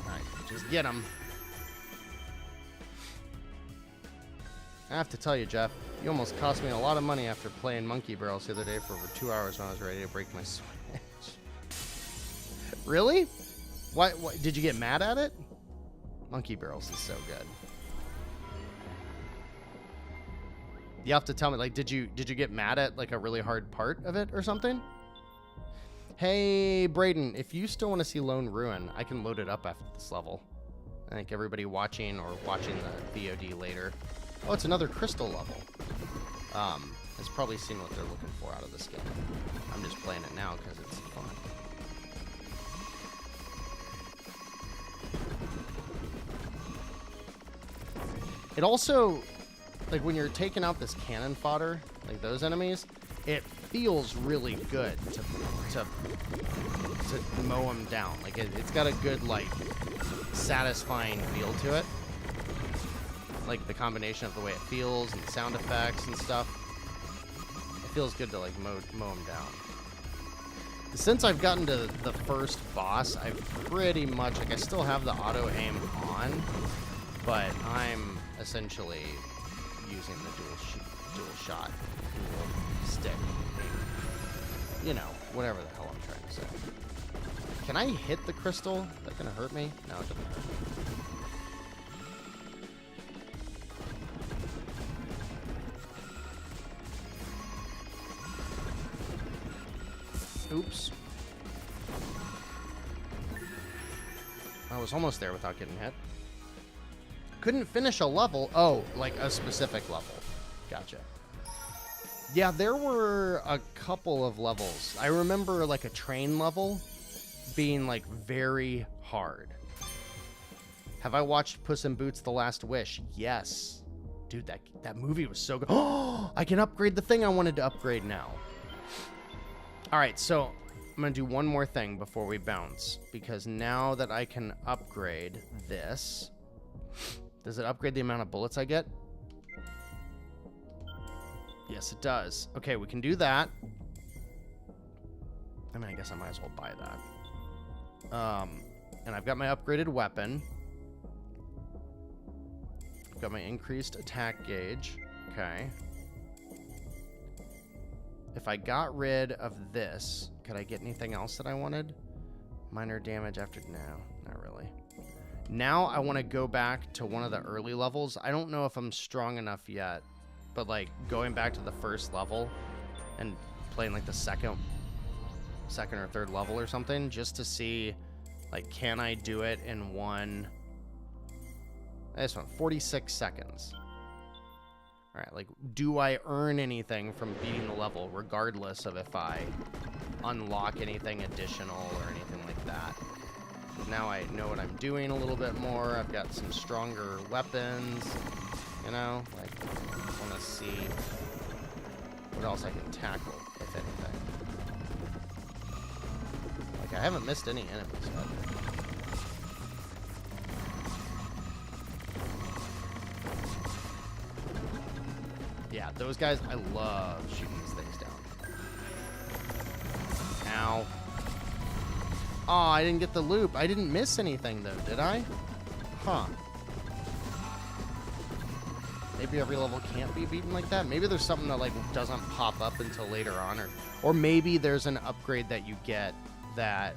Alright, just get him. I have to tell you, Jeff, you almost cost me a lot of money after playing Monkey Barrels the other day for over 2 hours when I was ready to break my Switch. Really? Why, did you get mad at it? Monkey Barrels is so good. You have to tell me, like, did you get mad at, like, a really hard part of it or something? Hey, Braden, if you still want to see Lone Ruin, I can load it up after this level. I think everybody watching or watching the VOD later. Oh, it's another crystal level. Has probably seen what they're looking for out of this game. I'm just playing it now because it's fun. It also, like, when you're taking out this cannon fodder, like those enemies, it feels really good to mow them down. Like, it's got a good, like, satisfying feel to it. Like, the combination of the way it feels and the sound effects and stuff. It feels good to, like, mow them down. Since I've gotten to the first boss, I've pretty much, like, I still have the auto aim on, but I'm essentially using the dual shot, dual stick, you know, whatever the hell I'm trying to say. Can I hit the crystal? Is that gonna hurt me? No, it doesn't hurt. Oops. I was almost there without getting hit. Couldn't finish a level. Oh, like a specific level. Gotcha. Yeah, there were a couple of levels. I remember, like, a train level being, like, very hard. Have I watched Puss in Boots: The Last Wish? Yes. Dude, that movie was so good. Oh, I can upgrade the thing I wanted to upgrade now. All right, so I'm going to do one more thing before we bounce, because now that I can upgrade this, does it upgrade the amount of bullets I get? Yes, it does. Okay, we can do that. I mean, I guess I might as well buy that. And I've got my upgraded weapon. I've got my increased attack gauge. Okay. If I got rid of this, could I get anything else that I wanted? Minor damage after... No, not really. Now I want to go back to one of the early levels. I don't know if I'm strong enough yet, but like going back to the first level and playing like the second or third level or something, just to see, like, can I do it in one... This one, 46 seconds. All right, like, do I earn anything from beating the level, regardless of if I unlock anything additional or anything like that? Now I know what I'm doing a little bit more. I've got some stronger weapons, you know? Like, I just want to see what else I can tackle, if anything. Like, I haven't missed any enemies yet. Yeah, those guys, I love shooting these things down. Ow. Oh, I didn't get the loop. I didn't miss anything, though, did I? Huh. Maybe every level can't be beaten like that. Maybe there's something that, like, doesn't pop up until later on. Or maybe there's an upgrade that you get that,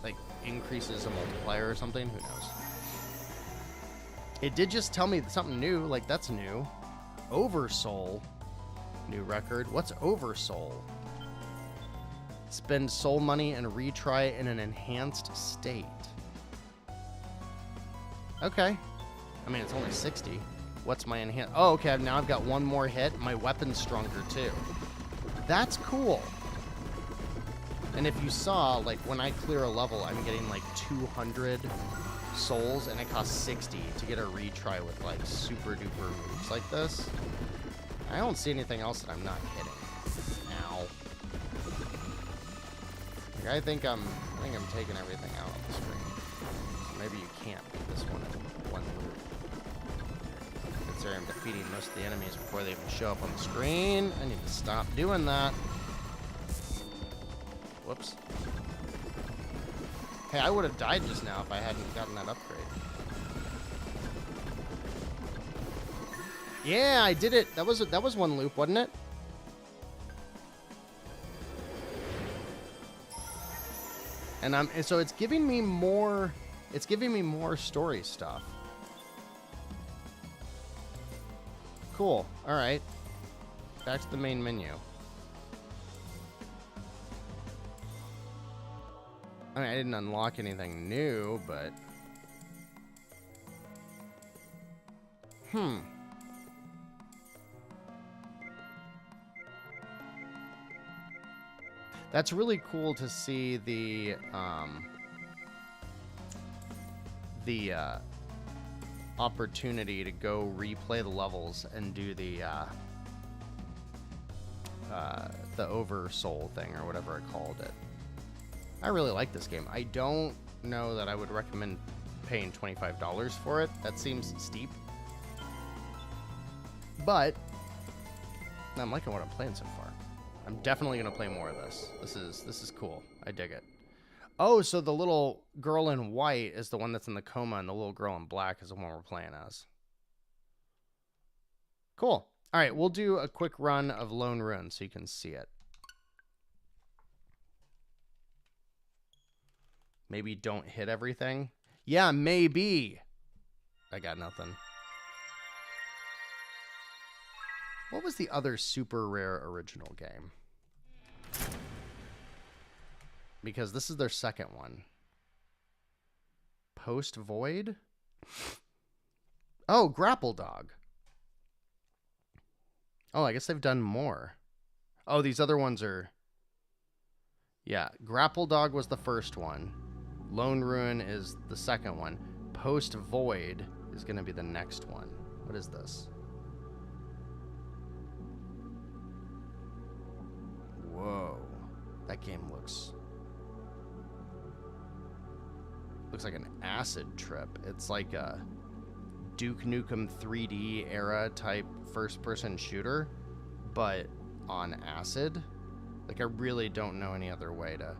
like, increases a multiplier or something. Who knows? It did just tell me something new. Like, that's new. Oversoul. New record. What's Oversoul? Spend soul money and retry in an enhanced state. Okay. I mean, it's only 60. What's my enhanced... Oh, okay. Now I've got one more hit. My weapon's stronger, too. That's cool. And if you saw, like, when I clear a level, I'm getting, like, 200 souls, and it costs 60 to get a retry with, like, super-duper moves like this. I don't see anything else that I'm not hitting. Ow. Like, I think I'm taking everything out on the screen. So maybe you can't beat this one in one loop. Considering I'm defeating most of the enemies before they even show up on the screen. I need to stop doing that. Whoops. Hey, I would have died just now if I hadn't gotten that upgrade. Yeah, I did it. That was one loop, wasn't it? And so it's giving me more. It's giving me more story stuff. Cool. All right. Back to the main menu. I mean, I didn't unlock anything new, but... That's really cool to see the opportunity to go replay the levels and do the Oversoul thing, or whatever I called it. I really like this game. I don't know that I would recommend paying $25 for it. That seems steep. But I'm liking what I'm playing so far. I'm definitely going to play more of this. This is cool. I dig it. Oh, so the little girl in white is the one that's in the coma, and the little girl in black is the one we're playing as. Cool. All right, we'll do a quick run of Lone Ruin so you can see it. Maybe don't hit everything. Yeah, maybe. I got nothing. What was the other super rare original game? Because this is their second one. Post Void? Oh, Grapple Dog. Oh, I guess they've done more. Oh, these other ones are... Yeah, Grapple Dog was the first one. Lone Ruin is the second one. Post Void is going to be the next one. What is this? Whoa. That game looks like an acid trip. It's like a Duke Nukem 3D era type first-person shooter. but on acid. Like, I really don't know any other way to...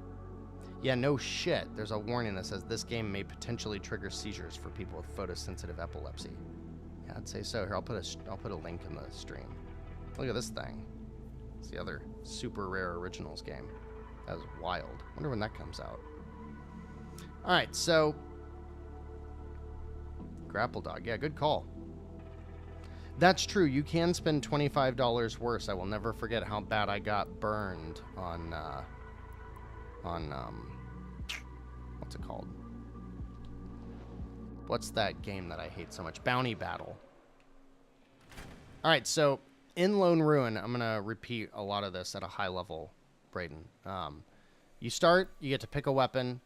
Yeah, no shit. There's a warning that says this game may potentially trigger seizures for people with photosensitive epilepsy. Yeah, I'd say so. Here, I'll put a link in the stream. Look at this thing. It's the other super rare originals game. That was wild. Wonder when that comes out. All right, so Grapple Dog. Yeah, good call. That's true. You can spend $25 worse. I will never forget how bad I got burned on what's it called? What's that game that I hate so much? Bounty Battle. All right, so in Lone Ruin, I'm going to repeat a lot of this at a high level, Braden. You start, you get to pick a weapon.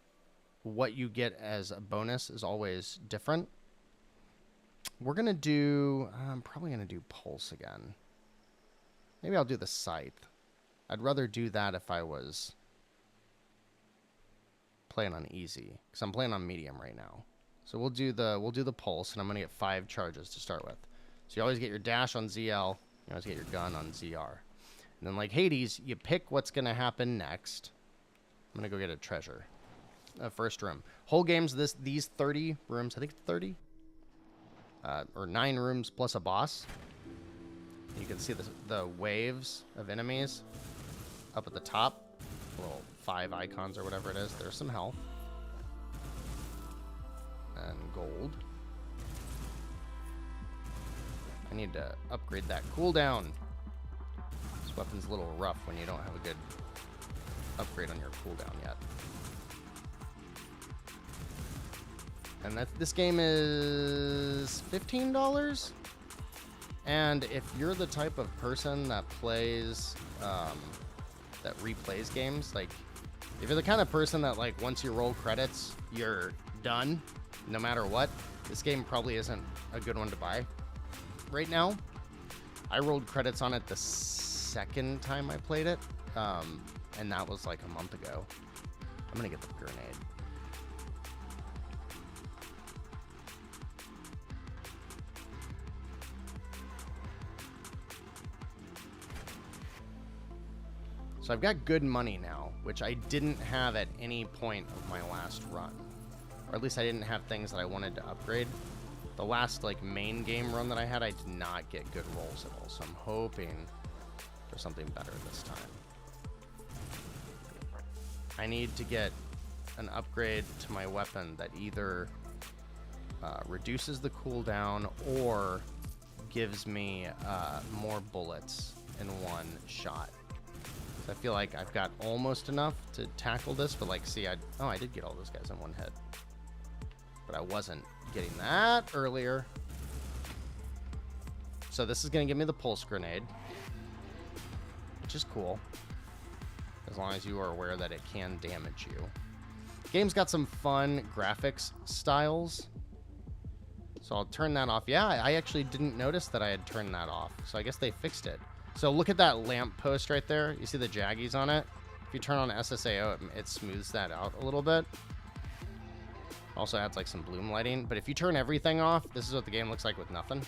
What you get as a bonus is always different. We're going to do... I'm probably going to do Pulse again. Maybe I'll do the Scythe. I'd rather do that if I was playing on easy, because I'm playing on medium right now. So we'll do the Pulse, and I'm going to get 5 charges to start with. So you always get your dash on ZL. You always get your gun on ZR. And then like Hades, you pick what's going to happen next. I'm going to go get a treasure. First room. Whole game's these 30 rooms. I think 30? Or 9 rooms plus a boss. You can see the waves of enemies up at the top. Little 5 icons or whatever it is. There's some health. And gold. I need to upgrade that cooldown. This weapon's a little rough when you don't have a good upgrade on your cooldown yet. And this game is $15. And if you're the type of person that plays, that replays games, like if you're the kind of person that like once you roll credits, you're done, no matter what, this game probably isn't a good one to buy right now. I rolled credits on it the second time I played it, and that was like a month ago. I'm gonna get the grenade. So I've got good money now, which I didn't have at any point of my last run. Or at least I didn't have things that I wanted to upgrade. The last like main game run that I had, I did not get good rolls at all. So I'm hoping for something better this time. I need to get an upgrade to my weapon that either reduces the cooldown or gives me more bullets in one shot. I feel like I've got almost enough to tackle this, but like, see, I did get all those guys in one hit. But I wasn't getting that earlier. So this is going to give me the pulse grenade, which is cool. As long as you are aware that it can damage you. Game's got some fun graphics styles. So I'll turn that off. Yeah, I actually didn't notice that I had turned that off. So I guess they fixed it. So look at that lamp post right there. You see the jaggies on it? If you turn on SSAO, it smooths that out a little bit. Also adds like some bloom lighting. But if you turn everything off, this is what the game looks like with nothing.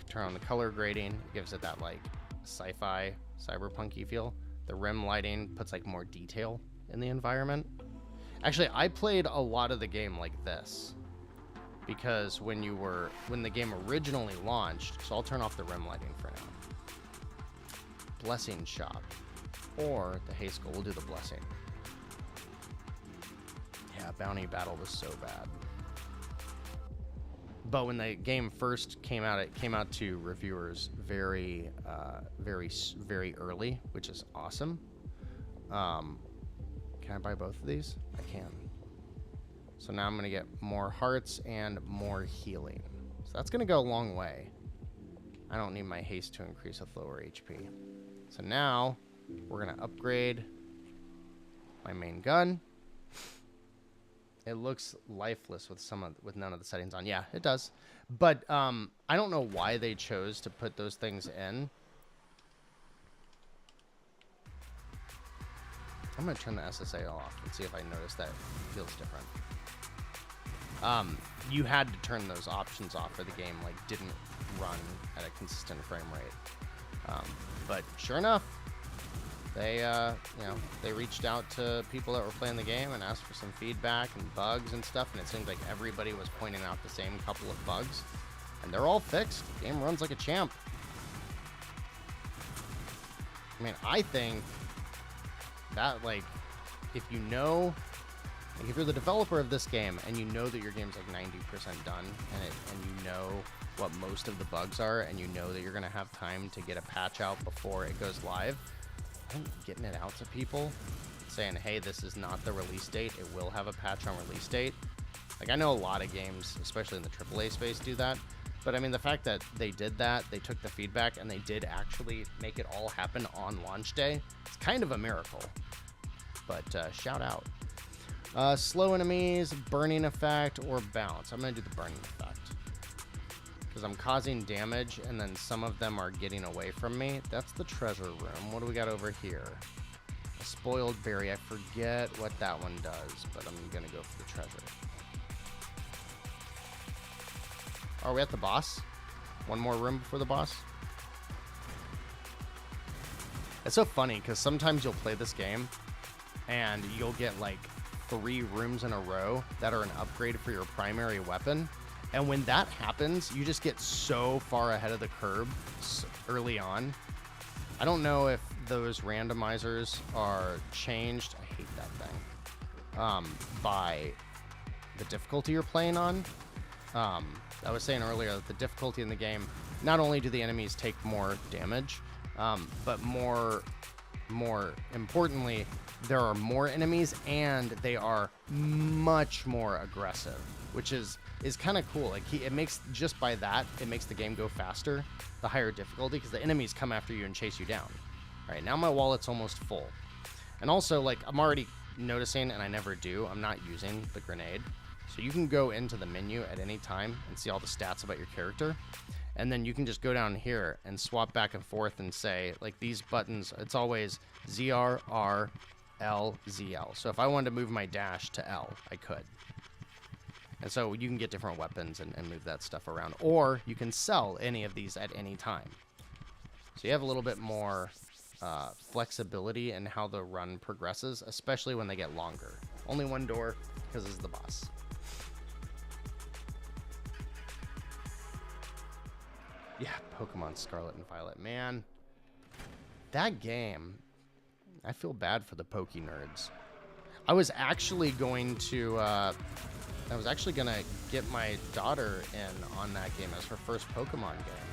Turn on the color grading. It gives it that like sci-fi, cyberpunky feel. The rim lighting puts like more detail in the environment. Actually, I played a lot of the game like this. Because when the game originally launched, so I'll turn off the rim lighting for now. Blessing Shop. Or the Haskell, we'll do the Blessing. Yeah, Bounty Battle was so bad. But when the game first came out, it came out to reviewers very early, which is awesome. Can I buy both of these? I can. So now I'm going to get more hearts and more healing. So that's going to go a long way. I don't need my haste to increase with lower HP. So now we're going to upgrade my main gun. It looks lifeless with none of the settings on. Yeah, it does. But I don't know why they chose to put those things in. I'm going to turn the SSA off and see if I notice that it feels different. you had to turn those options off, or the game like didn't run at a consistent frame rate. But sure enough, they they reached out to people that were playing the game and asked for some feedback and bugs and stuff, and it seemed like everybody was pointing out the same couple of bugs, and they're all fixed. The game runs like a champ. I mean, I think that, like, if you know, like, if you're the developer of this game and you know that your game's like 90% done, and you know what most of the bugs are, and you know that you're gonna have time to get a patch out before it goes live, I think getting it out to people, saying, hey, this is not the release date, it will have a patch on release date. Like, I know a lot of games, especially in the AAA space, do that. But I mean, the fact that they did that, they took the feedback, and they did actually make it all happen on launch day, it's kind of a miracle. But shout out. Slow enemies, burning effect, or bounce. I'm going to do the burning effect, because I'm causing damage, and then some of them are getting away from me. That's the treasure room. What do we got over here? A spoiled berry. I forget what that one does, but I'm going to go for the treasure. Are we at the boss? One more room before the boss? It's so funny, because sometimes you'll play this game, and you'll get like 3 rooms in a row that are an upgrade for your primary weapon. And when that happens, you just get so far ahead of the curve early on. I don't know if those randomizers are changed. I hate that thing. By the difficulty you're playing on. I was saying earlier that the difficulty in the game, not only do the enemies take more damage, but more importantly, there are more enemies and they are much more aggressive, which is kind of cool. Like, it makes, just by that, it makes the game go faster, the higher difficulty, because the enemies come after you and chase you down. All right, now my wallet's almost full. And also, like, I'm already noticing, and I never do, I'm not using the grenade. So you can go into the menu at any time and see all the stats about your character. And then you can just go down here and swap back and forth and say, like, these buttons, it's always ZR, R, L, ZL. So if I wanted to move my dash to L, I could. And so you can get different weapons and move that stuff around. Or you can sell any of these at any time. So you have a little bit more flexibility in how the run progresses, especially when they get longer. Only one door, because it's the boss. Yeah, Pokemon Scarlet and Violet. Man, that game, I feel bad for the Poke nerds. I was actually going to get my daughter in on that game as her first Pokemon game,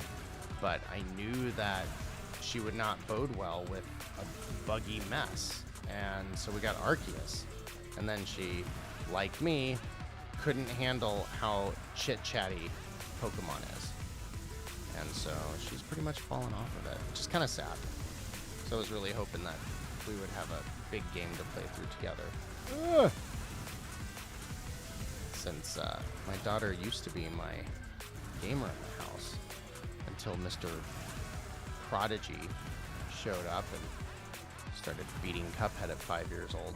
but I knew that she would not bode well with a buggy mess, and so we got Arceus, and then she, like me, couldn't handle how chit-chatty Pokemon is, and so she's pretty much fallen off of it, which is kind of sad. So I was really hoping that we would have a big game to play through together. Ugh. Since my daughter used to be my gamer in the house until Mr. Prodigy showed up and started beating Cuphead at 5 years old.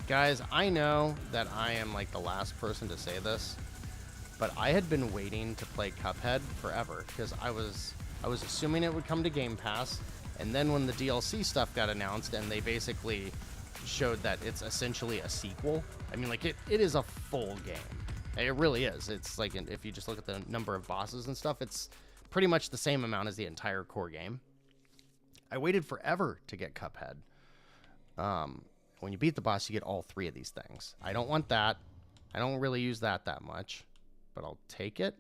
Guys, I know that I am like the last person to say this, but I had been waiting to play Cuphead forever because I was assuming it would come to Game Pass, and then when the DLC stuff got announced and they basically showed that it's essentially a sequel, I mean, like, it is a full game. It really is. It's like, if you just look at the number of bosses and stuff, it's pretty much the same amount as the entire core game. I waited forever to get Cuphead. When you beat the boss, you get all 3 of these things. I don't want that. I don't really use that much, but I'll take it.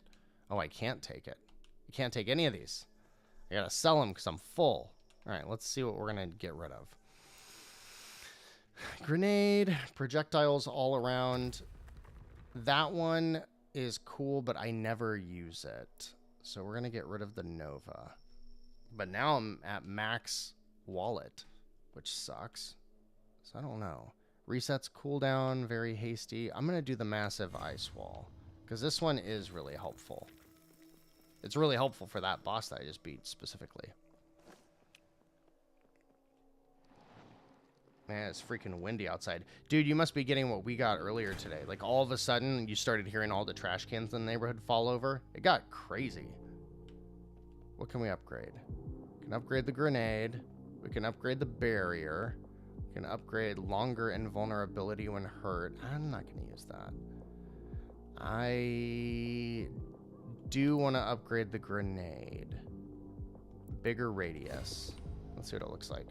Oh, I can't take it. You can't take any of these. I gotta sell them because I'm full. All right, let's see what we're gonna get rid of. Grenade, projectiles all around. That one is cool, but I never use it. So we're gonna get rid of the Nova. But now I'm at max wallet, which sucks. So I don't know. Resets cooldown, very hasty. I'm gonna do the massive ice wall, because this one is really helpful. It's really helpful for that boss that I just beat specifically. Man, it's freaking windy outside. Dude, you must be getting what we got earlier today. Like, all of a sudden, you started hearing all the trash cans in the neighborhood fall over. It got crazy. What can we upgrade? We can upgrade the grenade. We can upgrade the barrier. We can upgrade longer invulnerability when hurt. I'm not going to use that. I do want to upgrade the grenade. Bigger radius. Let's see what it looks like.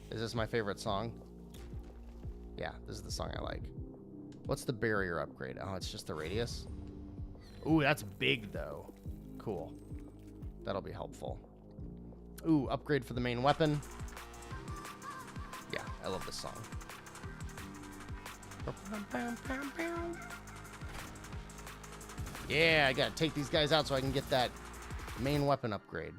Is this my favorite song? Yeah, this is the song I like. What's the barrier upgrade? Oh, it's just the radius? Ooh, that's big, though. Cool. That'll be helpful. Ooh, upgrade for the main weapon. Yeah, I love this song. Yeah, I gotta take these guys out so I can get that main weapon upgrade.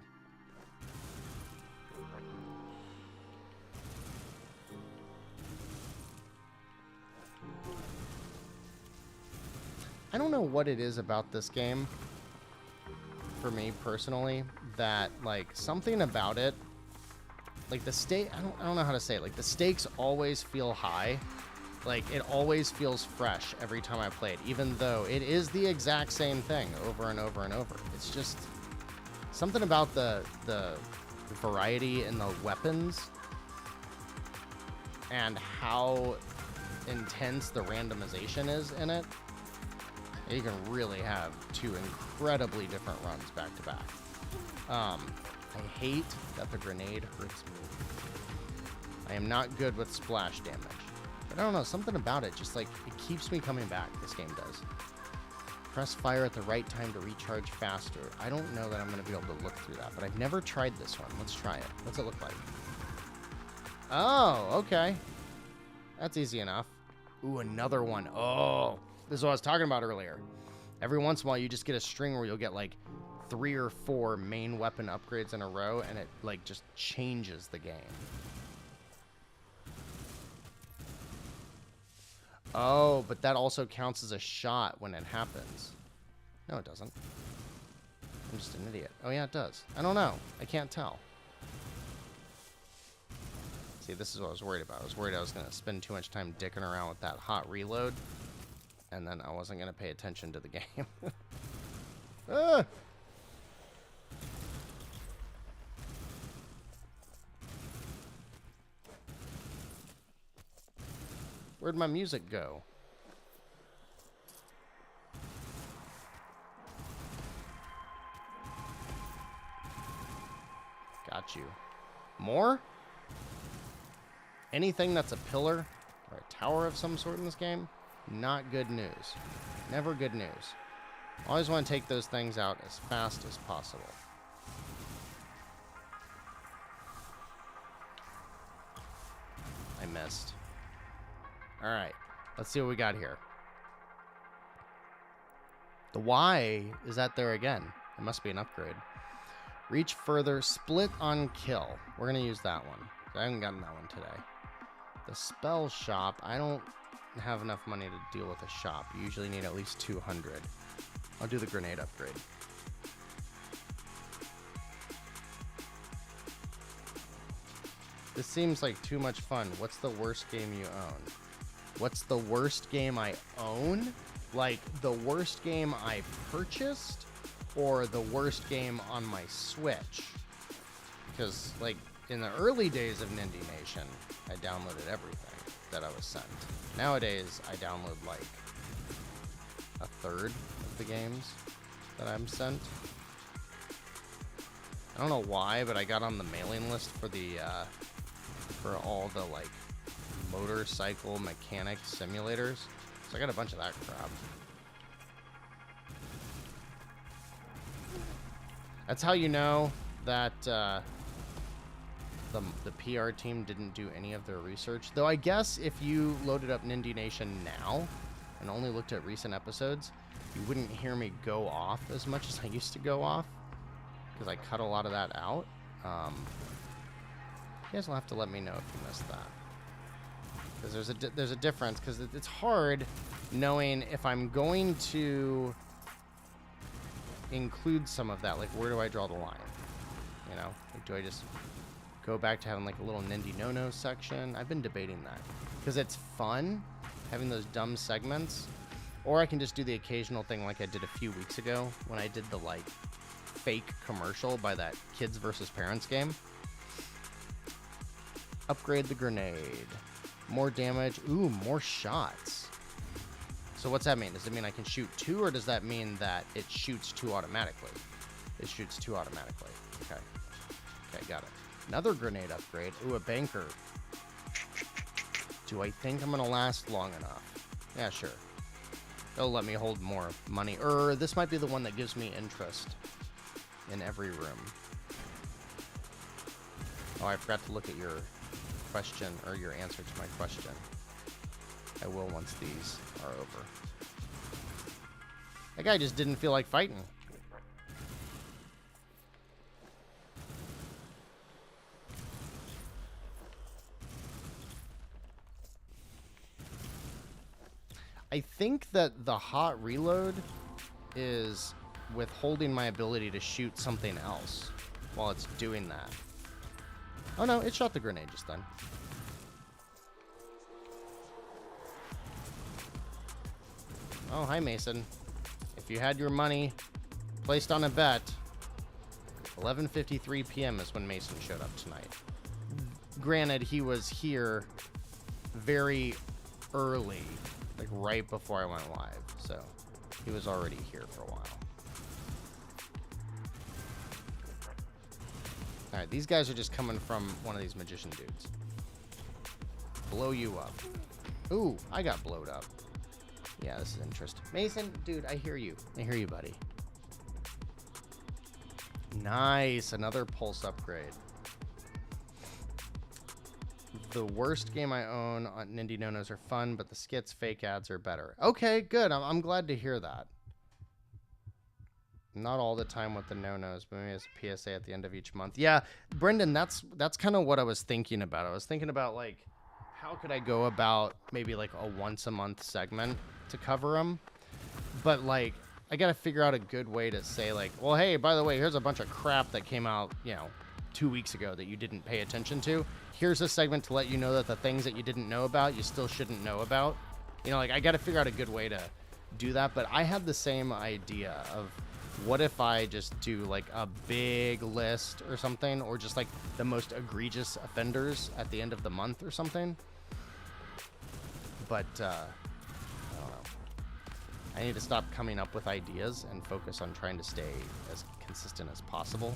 I don't know what it is about this game, for me personally, that, like, something about it, like, the stake, I don't know how to say it, like, the stakes always feel high. Like, it always feels fresh every time I play it, even though it is the exact same thing over and over and over. It's just something about the variety in the weapons and how intense the randomization is in it. You can really have two incredibly different runs back to back. I hate that the grenade hurts me. I am not good with splash damage. But I don't know, something about it, just like, it keeps me coming back, this game does. Press fire at the right time to recharge faster. I don't know that I'm going to be able to look through that, but I've never tried this one. Let's try it. What's it look like? Oh, okay. That's easy enough. Ooh, another one. Oh, this is what I was talking about earlier. Every once in a while, you just get a string where you'll get, like, 3 or 4 main weapon upgrades in a row, and it, like, just changes the game. Oh, but that also counts as a shot when it happens. No, it doesn't. I'm just an idiot. Oh, yeah, it does. I don't know. I can't tell. See, this is what I was worried about. I was worried I was going to spend too much time dicking around with that hot reload, and then I wasn't going to pay attention to the game. Ah! Where'd my music go? Got you. More? Anything that's a pillar or a tower of some sort in this game, not good news. Never good news. Always want to take those things out as fast as possible. I missed. Alright, let's see what we got here. The Y is that there again. It must be an upgrade. Reach further, split on kill. We're going to use that one. I haven't gotten that one today. The spell shop, I don't have enough money to deal with a shop. You usually need at least 200. I'll do the grenade upgrade. This seems like too much fun. What's the worst game you own? What's the worst game I own? Like, the worst game I purchased? Or the worst game on my Switch? Because, like, in the early days of Nindie Nation, I downloaded everything that I was sent. Nowadays, I download, like, a third of the games that I'm sent. I don't know why, but I got on the mailing list for the, for all the, like, motorcycle mechanic simulators. So I got a bunch of that crap. That's how you know that the PR team didn't do any of their research. Though I guess if you loaded up Nindie Nation now and only looked at recent episodes, you wouldn't hear me go off as much as I used to go off, because I cut a lot of that out. You guys will have to let me know if you missed that. Because there's a difference, because it's hard knowing if I'm going to include some of that. Like, where do I draw the line? You know, like, do I just go back to having like a little Nindie no-no section. I've been debating that because it's fun having those dumb segments, or I can just do the occasional thing like I did a few weeks ago when I did the like fake commercial by that Kids versus Parents game. Upgrade the grenade. More damage. Ooh, more shots. So what's that mean? Does it mean I can shoot 2, or does that mean that it shoots 2 automatically? It shoots 2 automatically. Okay. Okay, got it. Another grenade upgrade. Ooh, a banker. Do I think I'm going to last long enough? Yeah, sure. It'll let me hold more money. This might be the one that gives me interest in every room. Oh, I forgot to look at your question, or your answer to my question. I will once these are over. That guy just didn't feel like fighting. I think that the hot reload is withholding my ability to shoot something else while it's doing that. Oh no, it shot the grenade just then. Oh, hi Mason. If you had your money placed on a bet, 11:53 p.m. is when Mason showed up tonight. Granted, he was here very early, like right before I went live, so he was already here for a while. Alright, these guys are just coming from one of these magician dudes. Blow you up. Ooh, I got blowed up. Yeah, this is interesting. Mason, dude, I hear you. I hear you, buddy. Nice, another pulse upgrade. The worst game I own on Nindie No-Nos are fun, but the skits, fake ads are better. Okay, good. I'm glad to hear that. Not all the time with the no-nos, but maybe as a PSA at the end of each month. Yeah, Brendan, that's kind of what I was thinking about. I was thinking about, like, how could I go about maybe, like, a once-a-month segment to cover them? But, like, I got to figure out a good way to say, like, well, hey, by the way, here's a bunch of crap that came out, 2 weeks ago that you didn't pay attention to. Here's a segment to let you know that the things that you didn't know about, you still shouldn't know about. Like, I got to figure out a good way to do that. But I had the same idea of, what if I just do like a big list or something, or just like the most egregious offenders at the end of the month or something? But I don't know. I need to stop coming up with ideas and focus on trying to stay as consistent as possible.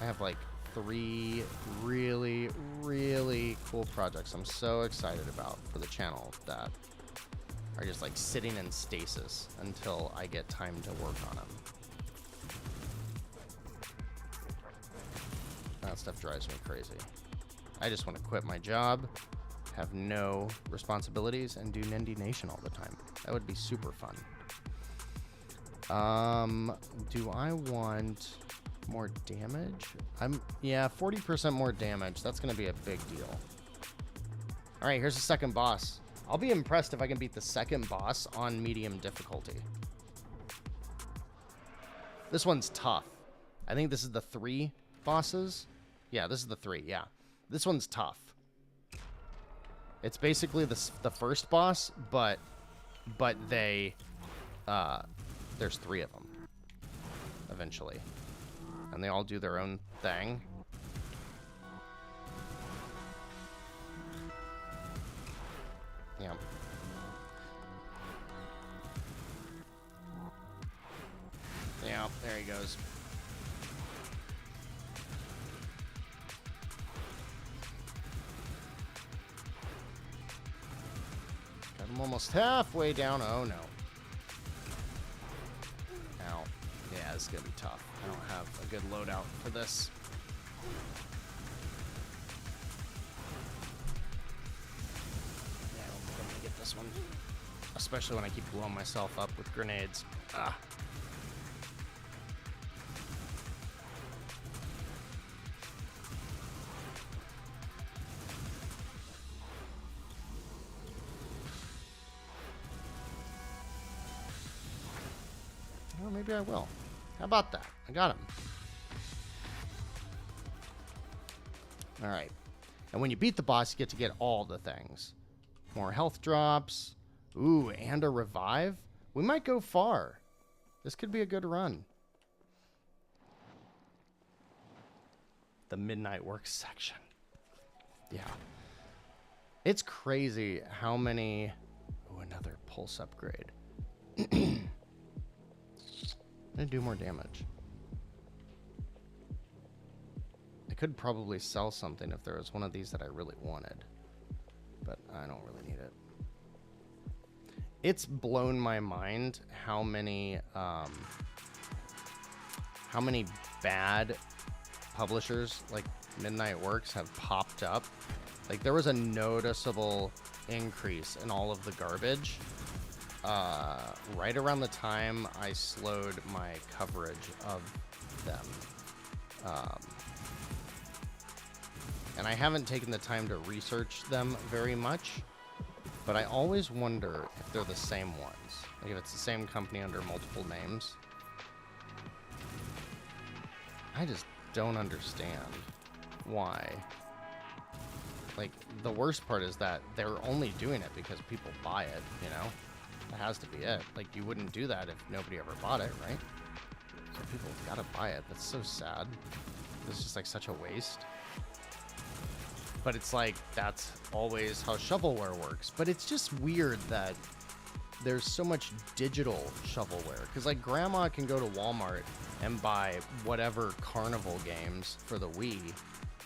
I have like 3 really, really cool projects I'm so excited about for the channel that are just like sitting in stasis until I get time to work on them. That stuff drives me crazy. I just want to quit my job, have no responsibilities, and do Nindie Nation all the time. That would be super fun. Do I want more damage? Yeah, 40% more damage. That's going to be a big deal. All right, here's the second boss. I'll be impressed if I can beat the second boss on medium difficulty. This one's tough. I think this is the 3 bosses. Yeah, this is the 3, yeah. This one's tough. It's basically the first boss, but they, there's 3 of them, eventually. And they all do their own thing. Yeah. Yeah, there he goes. Got him almost halfway down. Oh no. Ow. Yeah, this is gonna be tough. I don't have a good loadout for this. This one, especially when I keep blowing myself up with grenades. Ah. Well, maybe I will. How about that? I got him. All right. And when you beat the boss, you get to get all the things. More health drops. Ooh, and a revive. We might go far. This could be a good run. The midnight works section. Yeah. It's crazy how many... Ooh, another pulse upgrade. I'm gonna do more damage. I could probably sell something if there was one of these that I really wanted. But I don't really need it. It's blown my mind how many bad publishers like Midnight Works have popped up. Like, there was a noticeable increase in all of the garbage right around the time I slowed my coverage of them. And I haven't taken the time to research them very much, but I always wonder if they're the same ones. Like, if it's the same company under multiple names. I just don't understand why. Like, the worst part is that they're only doing it because people buy it, you know? That has to be it. Like, you wouldn't do that if nobody ever bought it, right? So people have got to buy it. That's so sad. It's just like such a waste. But it's like, that's always how shovelware works. But it's just weird that there's so much digital shovelware. Because, like, grandma can go to Walmart and buy whatever carnival games for the Wii.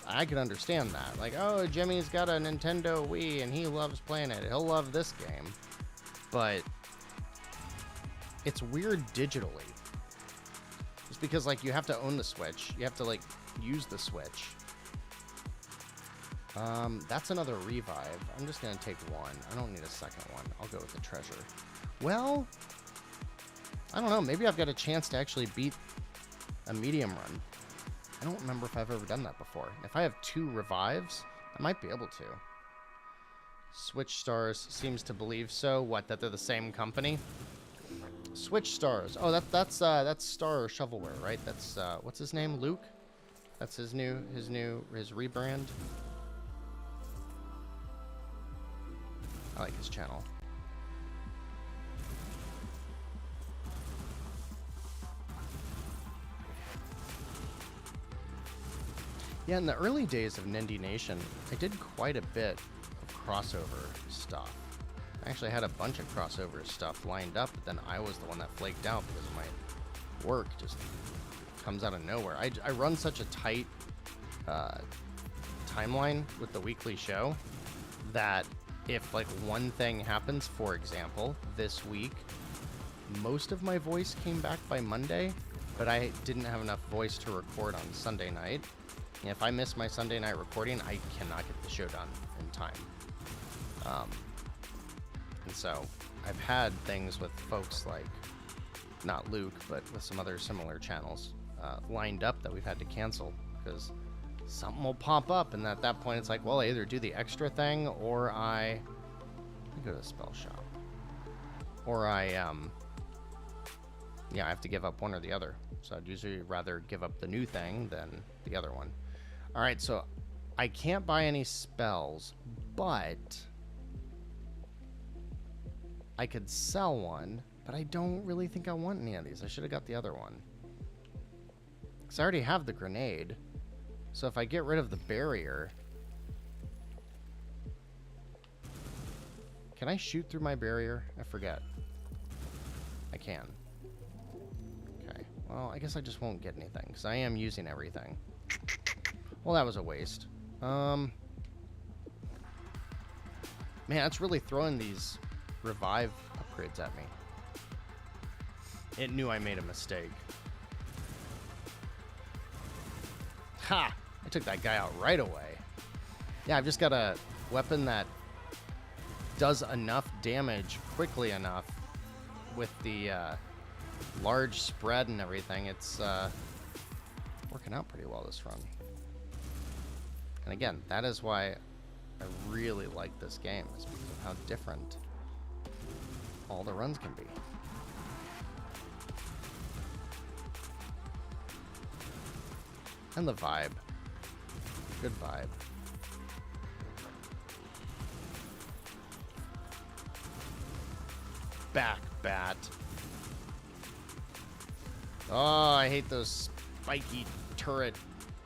I can understand that. Like, oh, Jimmy's got a Nintendo Wii and he loves playing it. He'll love this game. But it's weird digitally. Just because, like, you have to own the Switch. You have to, like, use the Switch. That's another revive. I'm just going to take one. I don't need a second one. I'll go with the treasure. Well, I don't know. Maybe I've got a chance to actually beat a medium run. I don't remember if I've ever done that before. If I have 2 revives, I might be able to. Switch Stars seems to believe so. What, that they're the same company? Switch Stars. Oh, that's Star Shovelware, right? That's what's his name? Luke? That's his rebrand. I like his channel. Yeah, in the early days of Nindie Nation, I did quite a bit of crossover stuff. I actually had a bunch of crossover stuff lined up, but then I was the one that flaked out because of my work just comes out of nowhere. I run such a tight timeline with the weekly show that if, like, one thing happens, for example, this week, most of my voice came back by Monday, but I didn't have enough voice to record on Sunday night. And if I miss my Sunday night recording, I cannot get the show done in time. And so I've had things with folks like, not Luke, but with some other similar channels lined up that we've had to cancel because something will pop up, and at that point it's like, well, I either do the extra thing or I go to the spell shop, or I have to give up one or the other. So I'd usually rather give up the new thing than the other one. All right, so I can't buy any spells, but I could sell one, but I don't really think I want any of these. I should have got the other one because I already have the grenade. So if I get rid of the barrier, can I shoot through my barrier? I forget. I can. Okay. Well, I guess I just won't get anything because I am using everything. Well, that was a waste. Man, it's really throwing these revive upgrades at me. It knew I made a mistake. Ha! I took that guy out right away. Yeah, I've just got a weapon that does enough damage quickly enough with the large spread and everything. It's working out pretty well this run. And again, that is why I really like this game, is because of how different all the runs can be. And the vibe. Good vibe. Back bat. Oh, I hate those spiky turret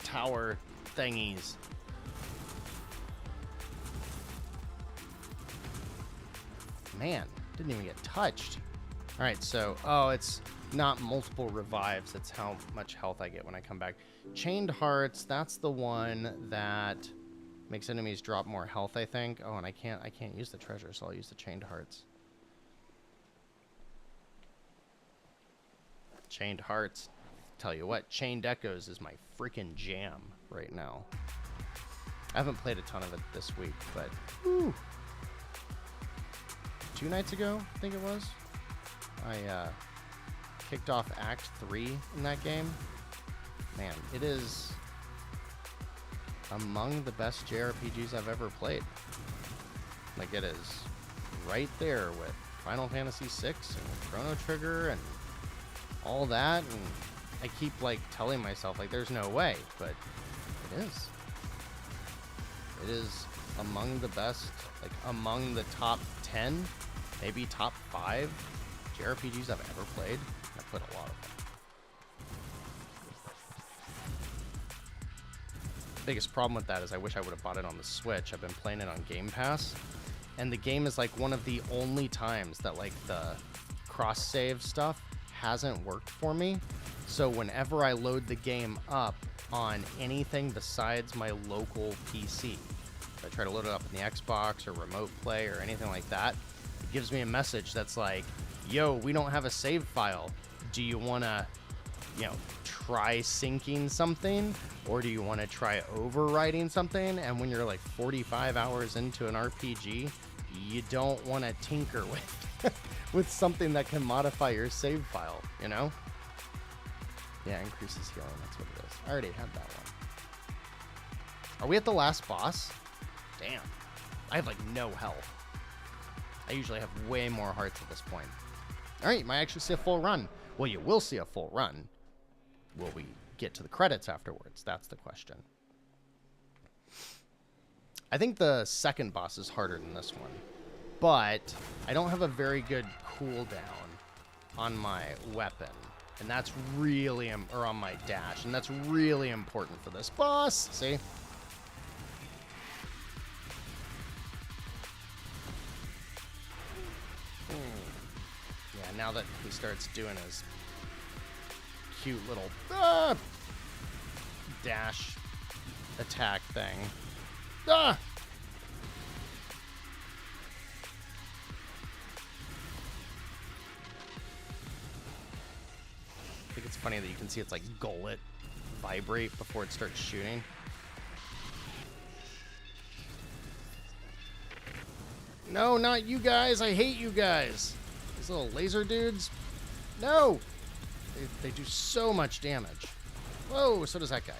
tower thingies. Man, didn't even get touched. All right, so, oh, it's not multiple revives. It's how much health I get when I come back. Chained Hearts, that's the one that makes enemies drop more health, I think. Oh, and I can't use the treasure, so I'll use the Chained Hearts. Chained Hearts. Tell you what, Chained Echoes is my freaking jam right now. I haven't played a ton of it this week, but whew. 2 nights ago, I think it was, I kicked off Act 3 in that game. Man, it is among the best JRPGs I've ever played. Like, it is right there with Final Fantasy VI and Chrono Trigger and all that, and I keep, like, telling myself, like, there's no way, but it is. It is among the best, like, among the top 10, maybe top 5 JRPGs I've ever played. I've played a lot of them. Biggest problem with that is I wish I would have bought it on the Switch. I've been playing it on Game Pass, and the game is, like, one of the only times that, like, the cross-save stuff hasn't worked for me. So whenever I load the game up on anything besides my local PC, if I try to load it up in the Xbox or Remote Play or anything like that, it gives me a message that's like, yo, we don't have a save file. Do you want to, you know, try syncing something, or do you want to try overwriting something? And when you're like 45 hours into an RPG, you don't want to tinker with something that can modify your save file, you know? Yeah, increases healing, that's what it is. I already had that one. Are we at the last boss? Damn. I have, like, no health. I usually have way more hearts at this point. Alright, you might actually see a full run. Well, you will see a full run. Will we get to the credits afterwards? That's the question. I think the second boss is harder than this one, but I don't have a very good cooldown on my weapon, and that's really, or on my dash, and that's really important for this boss. See? Yeah, now that he starts doing his cute little dash attack thing. Ah! I think it's funny that you can see it's like gullet vibrate before it starts shooting. No, not you guys. I hate you guys. These little laser dudes. No! They do so much damage. Whoa, so does that guy.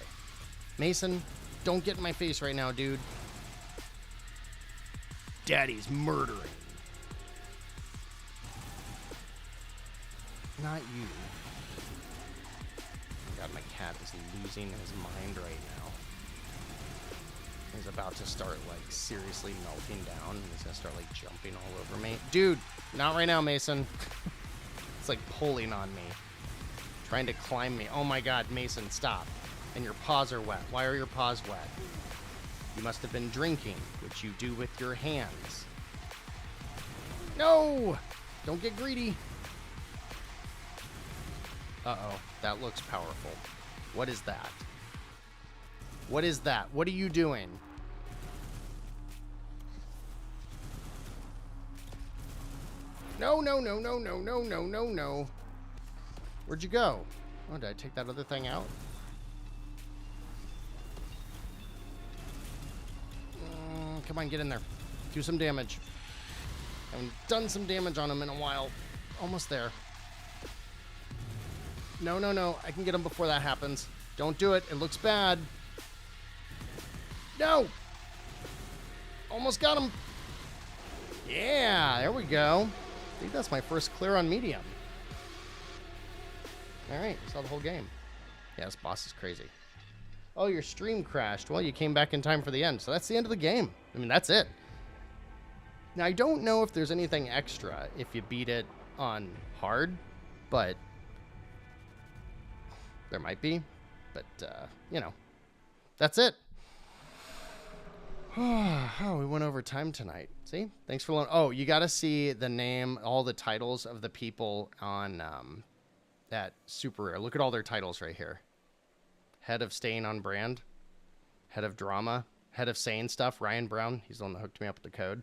Mason, don't get in my face right now, dude. Daddy's murdering. Not you. God, my cat is losing his mind right now. He's about to start, like, seriously melting down. And he's gonna start, like, jumping all over me. Dude, not right now, Mason. It's, like, pulling on me. Trying to climb me. Oh my god, Mason, stop. And your paws are wet. Why are your paws wet? You must have been drinking, which you do with your hands. No! Don't get greedy. Uh-oh, that looks powerful. What is that? What is that? What are you doing? No, no, no, no, no, no, no, no, no. Where'd you go? Oh, did I take that other thing out? Come on, get in there. Do some damage. I haven't done some damage on him in a while. Almost there. No, no, no. I can get him before that happens. Don't do it. It looks bad. No! Almost got him. Yeah, there we go. I think that's my first clear on medium. All right, saw the whole game. Yeah, this boss is crazy. Oh, your stream crashed. Well, you came back in time for the end. So that's the end of the game. I mean, that's it. Now, I don't know if there's anything extra if you beat it on hard, but there might be. But, you know, that's it. Oh, we went over time tonight. See? Thanks for loaning. Oh, you got to see the name, all the titles of the people on that Super Rare. Look at all their titles right here. Head of Staying on Brand. Head of Drama. Head of Saying Stuff, Ryan Brown. He's the one that hooked me up with the code.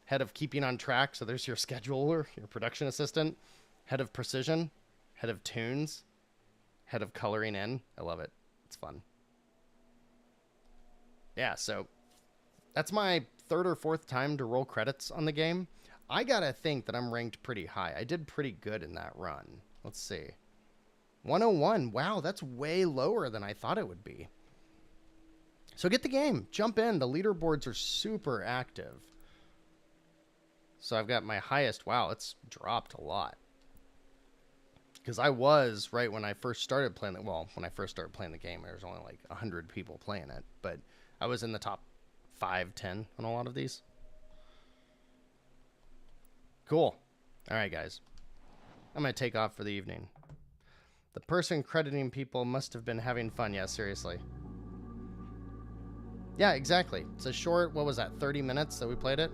Head of Keeping on Track. So there's your scheduler, your production assistant. Head of Precision. Head of Tunes. Head of Coloring In. I love it. It's fun. Yeah, so that's my third or fourth time to roll credits on the game. I gotta think that I'm ranked pretty high. I did pretty good in that run. Let's see. 101. Wow, that's way lower than I thought it would be. So get the game. Jump in. The leaderboards are super active. So I've got my highest. Wow, it's dropped a lot. Because I was, right when I first started playing it. Well, when I first started playing the game, there was only like 100 people playing it. But I was in the top 5, 10 on a lot of these. Cool. All right, guys. I'm going to take off for the evening. The person crediting people must have been having fun. Yeah, seriously. Yeah, exactly. It's a short, what was that, 30 minutes that we played it?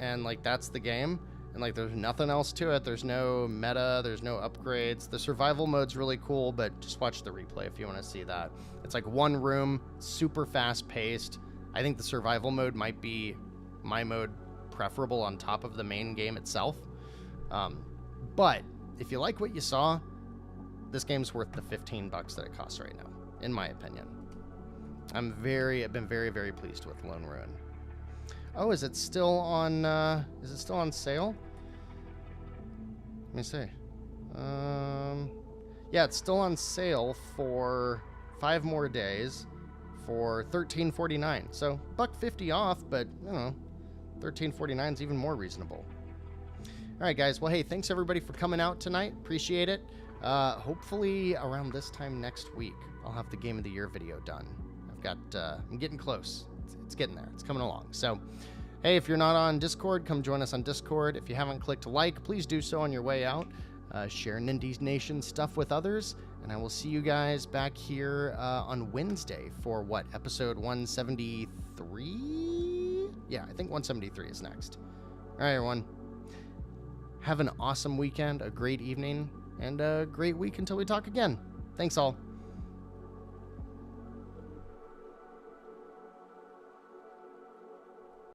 And, like, that's the game. And, like, there's nothing else to it. There's no meta. There's no upgrades. The survival mode's really cool, but just watch the replay if you want to see that. It's, like, one room, super fast-paced. I think the survival mode might be my mode preferable on top of the main game itself. But if you like what you saw, this game's worth the $15 that it costs right now, in my opinion. I've been very, very pleased with Lone Ruin. Oh, is it still on sale? Let me see. Yeah, it's still on sale for 5 more days for $13.49. So $1.50 off, but you know, $13.49 is even more reasonable. All right, guys. Well, hey, thanks everybody for coming out tonight. Appreciate it. Hopefully around this time next week, I'll have the Game of the Year video done. I'm getting close. It's getting there. It's coming along. So, hey, if you're not on Discord, come join us on Discord. If you haven't clicked like, please do so on your way out. Share Nindies Nation stuff with others. And I will see you guys back here on Wednesday for what? Episode 173? Yeah, I think 173 is next. All right, everyone. Have an awesome weekend, a great evening, and a great week until we talk again. Thanks all.